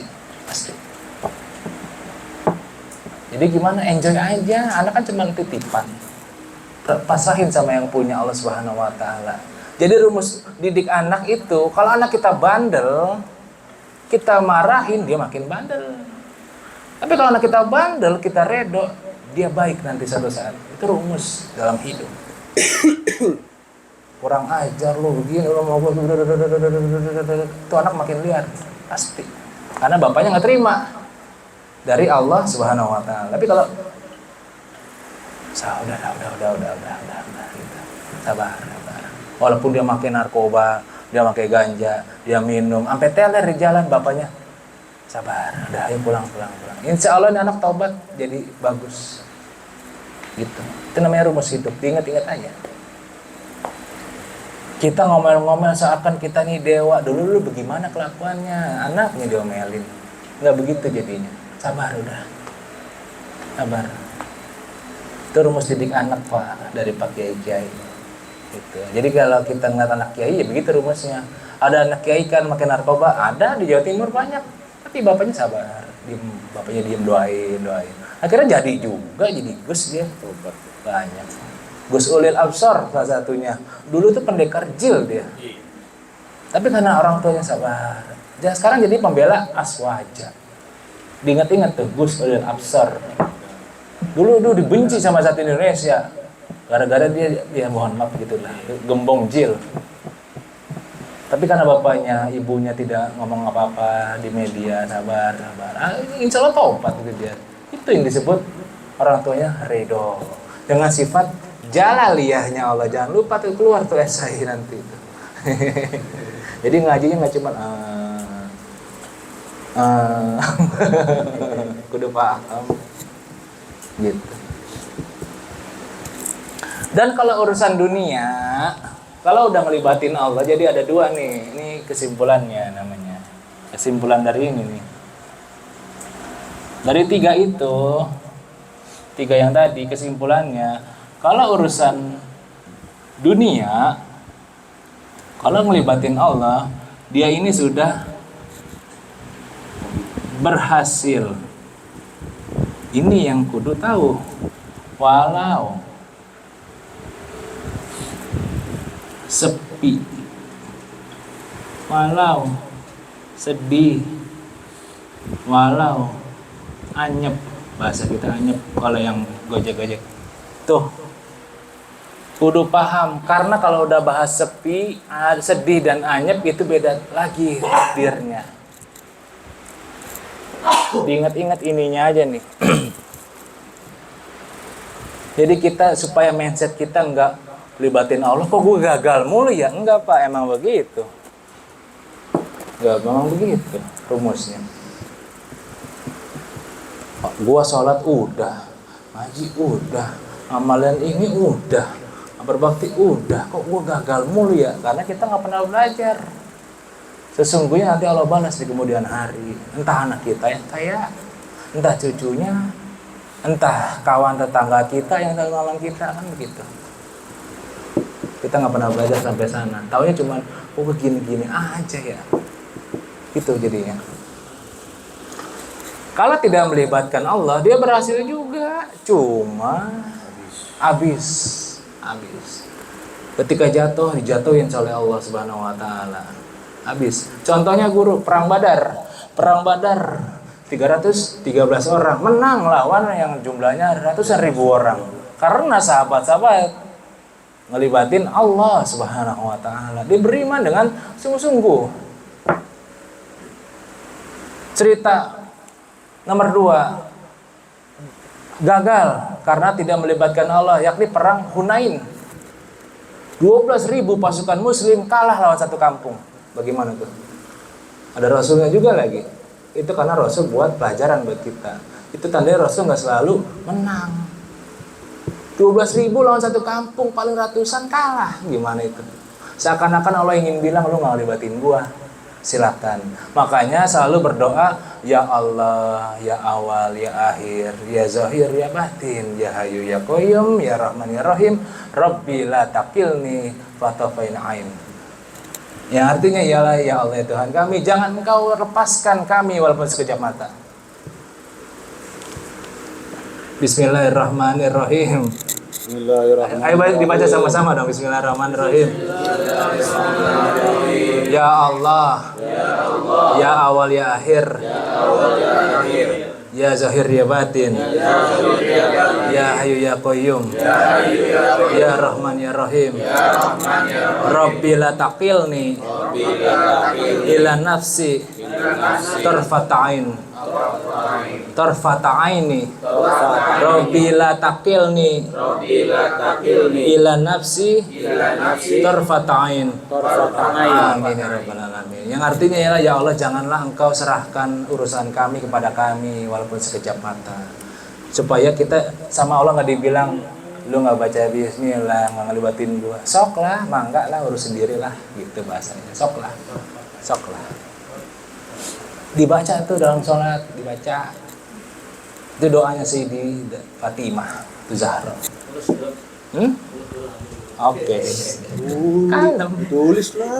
Jadi gimana, enjoy aja, anak kan cuma titipan, pasrahin sama yang punya Allah Subhanahu wa Ta'ala. Jadi rumus didik anak itu, kalau anak kita bandel, kita marahin, dia makin bandel. Tapi kalau anak kita bandel, kita redo, dia baik nanti suatu saat. Itu rumus dalam hidup. Kurang ajar lo begini, lo mau itu anak makin liar pasti. Karena bapaknya nggak terima dari Allah Subhanahu wa Ta'ala. Tapi kalau udah gitu. Sabar. Walaupun dia pakai narkoba, dia pakai ganja, dia minum, sampai teler di jalan, bapaknya sabar, udah ayo pulang. Insya Allah ini anak taubat jadi bagus. Gitu. Itu namanya rumus hidup. Diingat-ingat aja. Kita ngomel-ngomel seakan kita nih dewa. Dulu bagaimana kelakuannya? Anaknya diomelin. Nggak begitu jadinya. Sabar udah. Sabar. Itu rumus didik anak Pak dari Pak Kiai. Gitu. Jadi kalau kita ngeliat anak kiai ya begitu rumusnya. Ada anak kiai kan makin narkoba, ada di Jawa Timur banyak. Tapi bapaknya sabar, bapaknya diem doain. Akhirnya jadi juga, jadi Gus dia. Banyak. Gus Ulil Absor salah satunya. Dulu tuh pendekar jil dia. Tapi karena orang tuanya sabar. Dia sekarang jadi pembela Aswaja. Diingat-ingat tuh Gus Ulil Absor. Dulu dibenci sama satu Indonesia. Gara-gara dia mohon maaf gitulah, gembong jil. Tapi karena bapaknya, ibunya tidak ngomong apa-apa di media, sabar. Insya Allah taubat gitu dia. Itu yang disebut orang tuanya ridho. Dengan sifat jalaliyahnya Allah. Jangan lupa tuh keluar tuh esai nanti itu. Jadi ngajinya nggak cuma kudu paham gitu. Dan kalau urusan dunia, kalau udah ngelibatin Allah, jadi ada dua nih. Ini kesimpulannya namanya. Kesimpulan dari ini nih. Dari tiga yang tadi kesimpulannya, kalau urusan dunia, kalau ngelibatin Allah, dia ini sudah berhasil. Ini yang kudu tahu. Walau sepi, walau sedih, walau anyep, bahasa kita anyep kalau yang gojek-gojek tuh kudu paham. Karena kalau udah bahas sepi, sedih dan anyep itu beda lagi takdirnya. Diingat-ingat ininya aja nih. Jadi kita supaya mindset kita enggak libatin Allah, kok gue gagal mulu ya? Enggak Pak, emang begitu. Enggak, memang begitu rumusnya. Gua sholat udah, ngaji udah, amalan ini udah, berbakti udah, kok gue gagal mulu ya? Karena kita nggak pernah belajar. Sesungguhnya nanti Allah balas di kemudian hari. Entah anak kita yang kaya, entah cucunya, entah kawan tetangga kita yang nolong kita, kan begitu. Kita nggak pernah belajar sampai sana. Taunya cuma gini-gini aja ya. Gitu jadinya. Kalau tidak melibatkan Allah, dia berhasil juga. Cuma habis. Ketika jatuh, dijatuhin oleh Allah Subhanahu wa Ta'ala. Habis. Contohnya guru perang Badar. 313 orang menang lawan yang jumlahnya ratusan ribu orang. Karena sahabat-sahabat ngelibatin Allah Subhanahu wa Ta'ala. Dia beriman dengan sungguh-sungguh. Cerita nomor 2 gagal karena tidak melibatkan Allah, yakni perang Hunain. 12.000 pasukan muslim kalah lawan satu kampung. Bagaimana tuh? Ada Rasulnya juga lagi. Itu karena Rasul buat pelajaran buat kita. Itu tandanya Rasul nggak selalu menang. 12.000 lawan satu kampung, paling ratusan kalah. Gimana itu? Seakan-akan Allah ingin bilang, lu nggak libatin gua. Silakan. Makanya selalu berdoa, ya Allah, ya awal, ya akhir, ya zahir, ya batin, ya hayu, ya qayyum, ya rahman, ya rahim, Rabbi la takilni fatafain ain. Yang artinya ialah, ya Allah ya Tuhan kami, jangan engkau lepaskan kami walaupun sekejap mata. Bismillahirrahmanirrahim. Bismillahirrahmanirrahim. Ayo dibaca sama-sama dong. Bismillahirrahmanirrahim. Ya Allah, ya awal ya akhir, ya zahir ya batin, ya hayu ya qayyum, ya rahman ya rahim, Rabbi la taqilni ila nafsi tarfata'ain tarfata'aini, Rabbi la taqilni ila nafsi tarfata'ain. Amin ya rabbal alamin. Yang artinya ialah, ya Allah, janganlah engkau serahkan urusan kami kepada kami walaupun sekejap mata, supaya kita sama Allah nggak dibilang lu nggak baca bismillah, nggak ngelibatin gua, sok lah, mangga lah, urus sendirilah, gitu bahasanya. Sok lah dibaca tuh dalam sholat, dibaca itu doanya Siti Fatimah itu Zahra. Oke. Kalem. Tulis lah.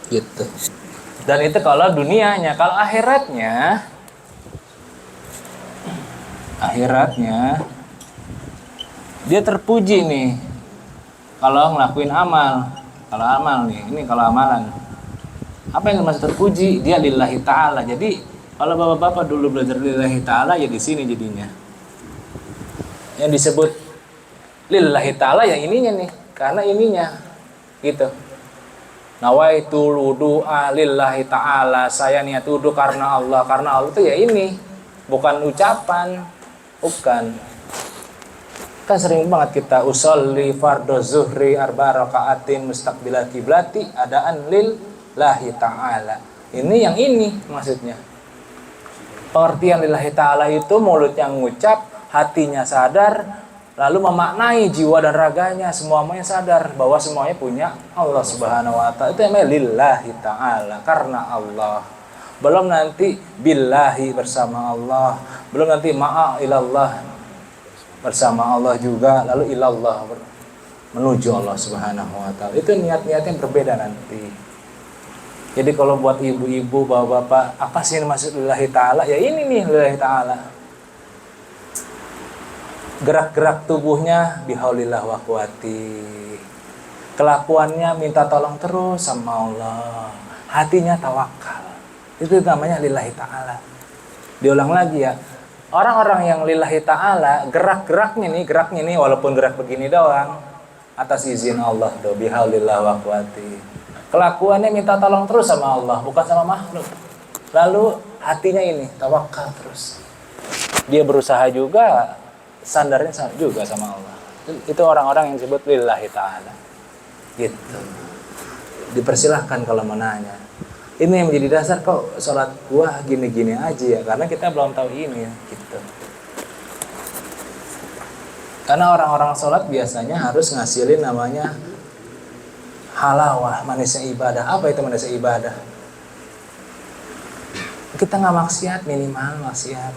Gitu. Dan itu kalau dunianya, kalau akhiratnya dia terpuji nih kalau ngelakuin amal. Kalau amal nih, ini kalau amalan. Apa yang masih terpuji? Dia lillahi ta'ala. Jadi kalau bapak-bapak dulu belajar lillahi ta'ala, ya di sini jadinya. Yang disebut lillahi ta'ala ya ininya nih, karena ininya gitu. Nawaitul wudu'a lillahi ta'ala, saya niat wudu karena Allah. Karena Allah itu ya ini, bukan ucapan, bukan. Kan sering banget kita usolli fardhu zuhri arba rakaatin mustaqbilal kiblati adaan lillahi ta'ala. Ini yang ini maksudnya. Pengertian lillahi ta'ala itu mulut yang ngucap, hatinya sadar, lalu memaknai jiwa dan raganya, semuanya sadar bahwa semuanya punya Allah Subhanahu wa ta'ala. Itu namanya lillahi ta'ala, karena Allah. Belum nanti billahi bersama Allah, belum nanti ma'a ilallah bersama Allah juga, lalu ilallah menuju Allah Subhanahu wa ta'ala. Itu niat-niatnya berbeda nanti. Jadi kalau buat ibu-ibu, bapak-bapak, apa sih yang maksud lillahi ta'ala? Ya ini nih lillahi ta'ala. Gerak-gerak tubuhnya bihaulillah wa quwati. Kelakuannya minta tolong terus sama Allah. Hatinya tawakal. Itu namanya lillahi ta'ala. Diulang lagi ya. Orang-orang yang lillahi ta'ala, geraknya nih walaupun gerak begini doang, atas izin Allah do bihaulillah wa quwati. Kelakuannya minta tolong terus sama Allah, bukan sama makhluk. Lalu hatinya ini tawakal terus. Dia berusaha juga, sandarnya juga sama Allah. Itu orang-orang yang disebut lillahi ta'ala. Gitu. Dipersilahkan kalau mau nanya. Ini yang menjadi dasar kok sholat gua gini-gini aja ya, karena kita belum tahu ini ya, gitu. Karena orang-orang sholat biasanya harus ngasilin namanya halawah, manisnya ibadah. Apa itu manisnya ibadah? Kita nggak maksiat, minimal maksiat.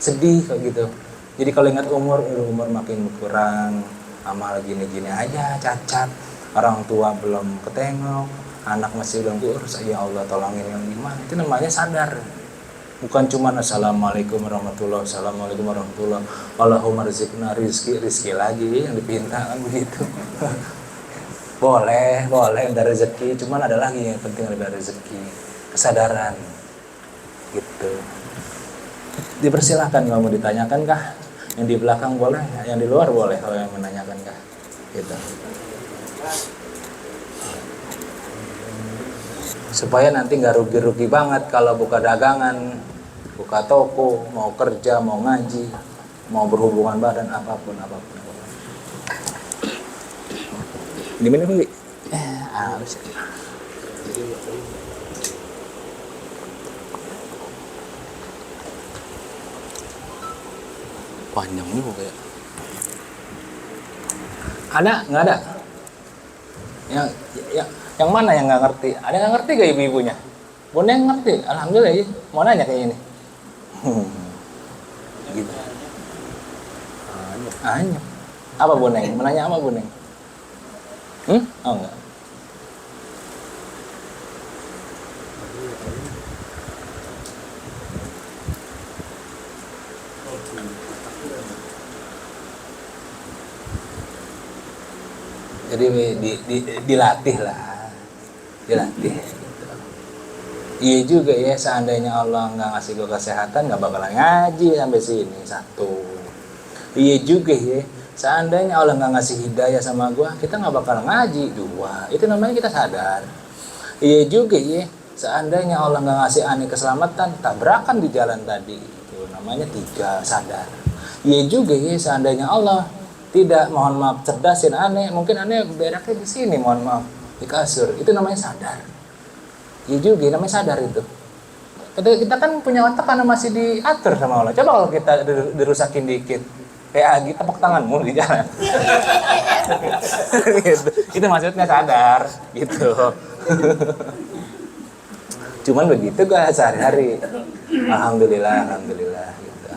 Sedih kok gitu. Jadi kalau ingat umur makin berkurang, amal gini-gini aja, cacat. Orang tua belum ketengok, anak masih belum diurus, ya Allah tolongin yang gimana. Itu namanya sadar. Bukan cuma assalamualaikum warahmatullahi wabarakatuh, assalamualaikum warahmatullahi wabarakatuh, Allahumma rizqna rizki lagi yang dipinta kan begitu. boleh ada rezeki, cuman ada lagi yang penting lebih rezeki, kesadaran gitu. Dipersilahkan kalau mau ditanyakan kah, yang di belakang boleh, yang di luar boleh kalau yang menanyakan kah, gitu. Supaya nanti nggak rugi-rugi banget kalau buka dagangan, buka toko, mau kerja, mau ngaji, mau berhubungan badan, apapun. Diminum lagi. Harus. Panjang juga kayak. Ada? Nggak ada? Yang mana yang nggak ngerti? Ada yang nggak ngerti gak ibu-ibunya? Bunda yang ngerti? Alhamdulillah ya. Mau nanya kayak ini. Gitu. Anyep. Apa Boneng? Menanya apa Boneng? Oh enggak. Jadi dilatih lah, dilatih. Iya juga ya, seandainya Allah nggak ngasih gue kesehatan, nggak bakalan ngaji sampai sini. Satu. Iya juga ya, seandainya Allah nggak ngasih hidayah sama gue, kita nggak bakalan ngaji. Dua. Itu namanya kita sadar. Iya juga ya, seandainya Allah nggak ngasih aneh keselamatan, tabrakan di jalan tadi. Itu namanya tiga, sadar. Iya juga ya, seandainya Allah tidak, mohon maaf, cerdasin aneh, mungkin aneh beraknya di sini, mohon maaf, di kasur. Itu namanya sadar. Iya juga, namanya sadar itu. Kita kan punya otak karena masih diatur sama Allah. Coba kalau kita dirusakin dikit, kayak Agi tepuk tanganmu di jalan. Gitu. Itu maksudnya sadar, gitu. Cuman begitu gak sehari-hari. Alhamdulillah, alhamdulillah. Gitu.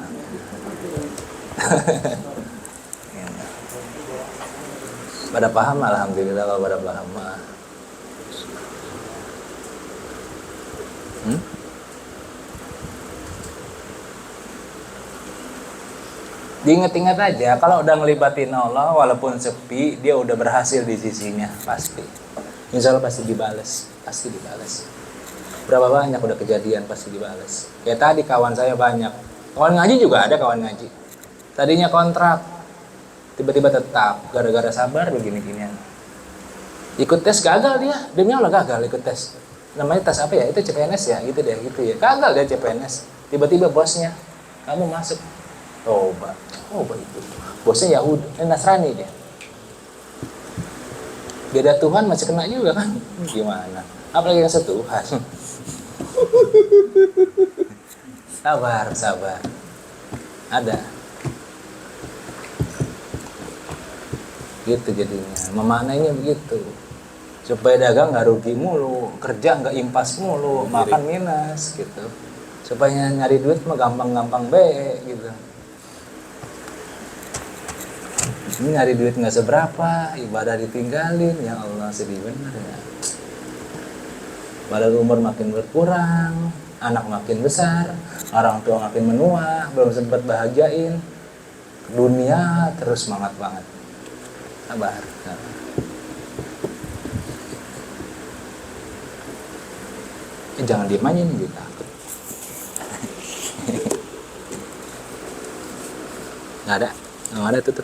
Pada paham, alhamdulillah. Kalau pada paham mah. Diinget-inget aja, kalau udah ngelibatin Allah, walaupun sepi, dia udah berhasil di sisinya, pasti. Insya Allah pasti dibales, pasti dibales. Berapa banyak udah kejadian pasti dibales. Kayak tadi kawan saya banyak, kawan ngaji juga ada kawan ngaji. Tadinya kontrak, tiba-tiba tetap, gara-gara sabar begini-ginian. Ikut tes gagal dia, demi Allah gagal ikut tes. Namanya tes apa ya? Itu CPNS ya, gitu deh, gitu ya. Gagal dia CPNS. Tiba-tiba bosnya, kamu masuk. Coba itu. Bosnya Yahudi, Nasrani dia. Beda Tuhan masih kena juga kan? Gimana? Apalagi yang setuhan. Sabar. Ada. Gitu jadinya. Memaknainya begitu. Supaya dagang nggak rugi mulu, kerja nggak impas mulu, makan minus gitu. Supaya nyari duit mah gampang-gampang gitu. Ini nyari duit nggak seberapa, ibadah ditinggalin, ya Allah sedih bener ya. Padahal umur makin berkurang, anak makin besar, orang tua makin menua, belum sempat bahagiain, dunia terus semangat banget. Sabar. Jangan diem aja nih, takut. Nggak ada tutup.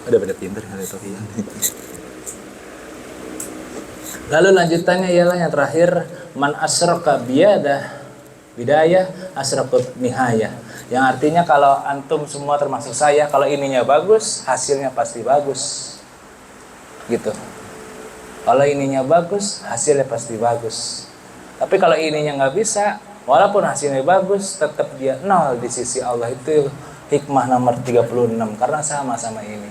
Udah pada pinter kali itu. Lalu lanjutannya ialah yang terakhir, man asyraka bidayah asyraqat nihayah. Yang artinya kalau antum semua termasuk saya, kalau ininya bagus, hasilnya pasti bagus. Gitu. Kalau ininya bagus, hasilnya pasti bagus. Tapi kalau ininya nggak bisa, walaupun hasilnya bagus, tetap dia nol di sisi Allah. Itu hikmah nomor 36, karena sama-sama ini.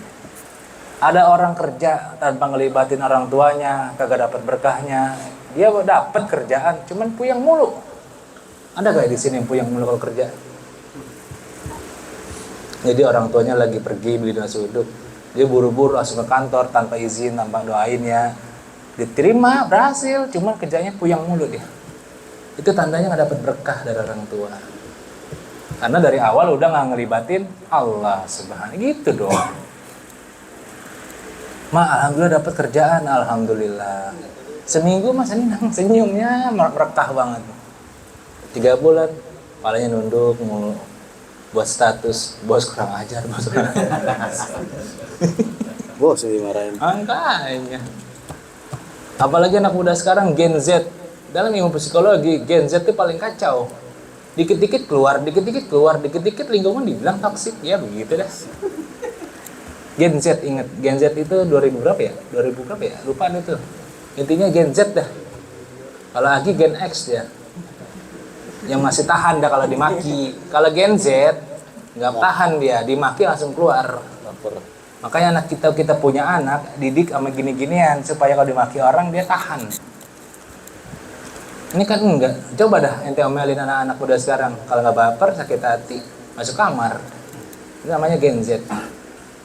Ada orang kerja tanpa ngelibatin orang tuanya, kagak dapat berkahnya. Dia dapat kerjaan, cuman puyeng mulu. Ada gak di sini yang puyeng mulu kalau kerja? Jadi orang tuanya lagi pergi beli nasi uduk, dia buru-buru langsung ke kantor tanpa izin, tanpa doain ya. Diterima, berhasil, cuman kerjanya puyeng mulu dia. Itu tandanya nggak dapat berkah dari orang tua. Karena dari awal udah nggak ngelibatin Allah Subhanahu, gitu dong. Alhamdulillah dapat kerjaan, alhamdulillah. Seminggu mas senang, senyumnya merekah banget. 3 bulan, palanya nunduk mulu. Buat status, bos kurang ajar, bos. Bos yang dimarahin. Angkanya. Apalagi anak muda sekarang Gen Z. Dalam ilmu psikologi, Gen Z itu paling kacau. Dikit-dikit keluar, dikit-dikit lingkungan dibilang toksik. Ya begitu dah. Gen Z, ingat. Gen Z itu 2000 berapa ya? 2000 berapa ya? Lupa itu. Intinya Gen Z dah. Kalau lagi Gen X ya. Yang masih tahan dah kalau dimaki. Kalau Gen Z, nggak tahan dia. Dimaki langsung keluar. Makanya anak kita punya anak, didik sama gini-ginian. Supaya kalau dimaki orang, dia tahan. Ini kan enggak. Coba dah ente omelin anak-anak muda sekarang. Kalau nggak baper, sakit hati, masuk kamar. Itu namanya Gen Z.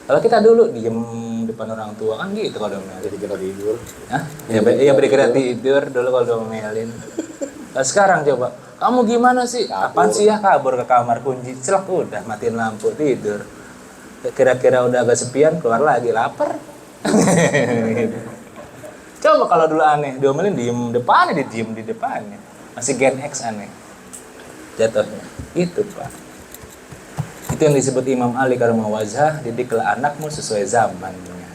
Kalau kita dulu diem depan orang tua kan gitu kalau diomelin. Jadi kita tidur. Hah? Ya beri kita tidur dulu kalau diomelin. Nah, sekarang coba, kamu gimana sih? Apaan sih ya, kabur ke kamar kunci, celak udah matiin lampu tidur. Kira-kira udah agak sepian, keluar lagi lapar. Coba kalau dulu aneh, diomelin diem depannya, diem di depannya. Masih Gen X aneh. Jatuhnya. Itu Pak. Itu yang disebut Imam Ali karamah wajhah, didiklah anakmu sesuai zamannya.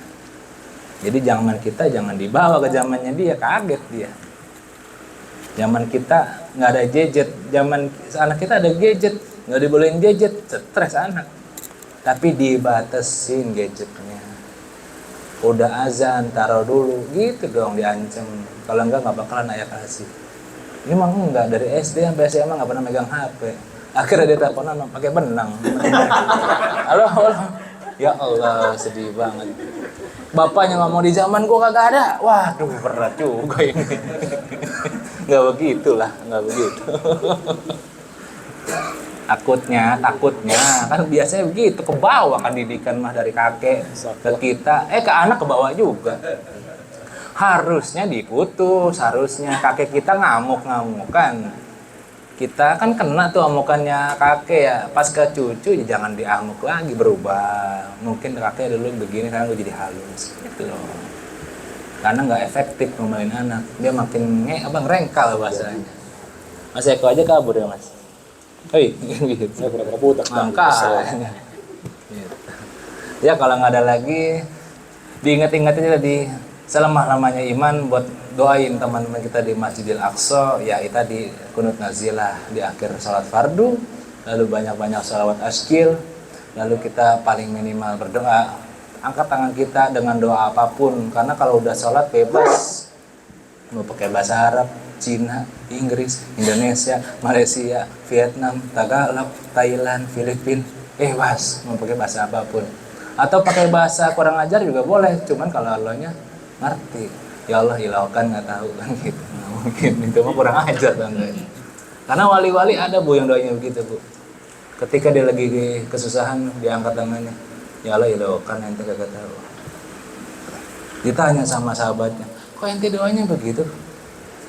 Jadi zaman kita jangan dibawa ke zamannya dia, kaget dia. Zaman kita nggak ada gadget, zaman anak kita ada gadget, nggak dibolehin gadget, stres anak. Tapi dibatasin gadgetnya. Udah azan, taruh dulu, gitu dong diancam. Kalau enggak bakalan ayah kasih. Ini mah enggak, dari SD sampai SMA nggak pernah megang HP. Akhirnya dia teleponan pakai benang. Halo, halo. Ya Allah, sedih banget. Bapaknya ngomong di zaman gua kagak ada. Waduh, berat juga ini. Nggak begitulah, nggak begitu. Takutnya kan biasanya begitu, ke bawah kan didikan mah dari kakek ke kita, ke anak ke bawah juga. Harusnya diputus, harusnya kakek kita ngamuk-ngamukan. Kita kan kena tuh amukannya kakek ya, pas ke cucu ya jangan diamuk lagi, berubah. Mungkin kakek dulu begini, sekarang gue jadi halus gitu loh. Karena nggak efektif ngomelin anak, dia makin ngerengkal bahasanya. Mas Eko aja kabur ya mas. Hei, gitu. Saya pura-pura budak. Makanya. Gitu. Ya kalau nggak ada lagi, diingat-ingat aja tadi, selemah-lamanya iman buat doain teman-teman kita di Masjidil Aqsa, ya itu di kunut nazilah di akhir sholat fardu, lalu banyak-banyak sholawat askil, lalu kita paling minimal berdoa, angkat tangan kita dengan doa apapun, karena kalau udah sholat bebas, mau pakai bahasa Arab, Cina, Inggris, Indonesia, Malaysia, Vietnam, Tagalog, Thailand, Filipina, bebas mau pakai bahasa apapun. Atau pakai bahasa kurang ajar juga boleh, cuman kalau Allahnya ngerti. Ya Allah ilahkan nggak tahu kan gitu. Nah, mungkin itu mah kurang ajar tangganya. Karena wali-wali ada Bu yang doanya begitu Bu. Ketika dia lagi kesusahan diangkat tangannya. Ya Allah ilahkan ente kagak tahu. Ditanya sama sahabatnya, kok ente doanya begitu?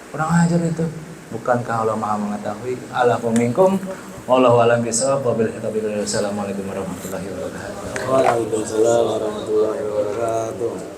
Kurang ajar itu. Bukankah Allah Maha mengetahui? Alaikum minkum wallahu a'lam bishawab. Wassalamualaikum warahmatullahi wabarakatuh. Waalaikumsalam warahmatullahi wabarakatuh.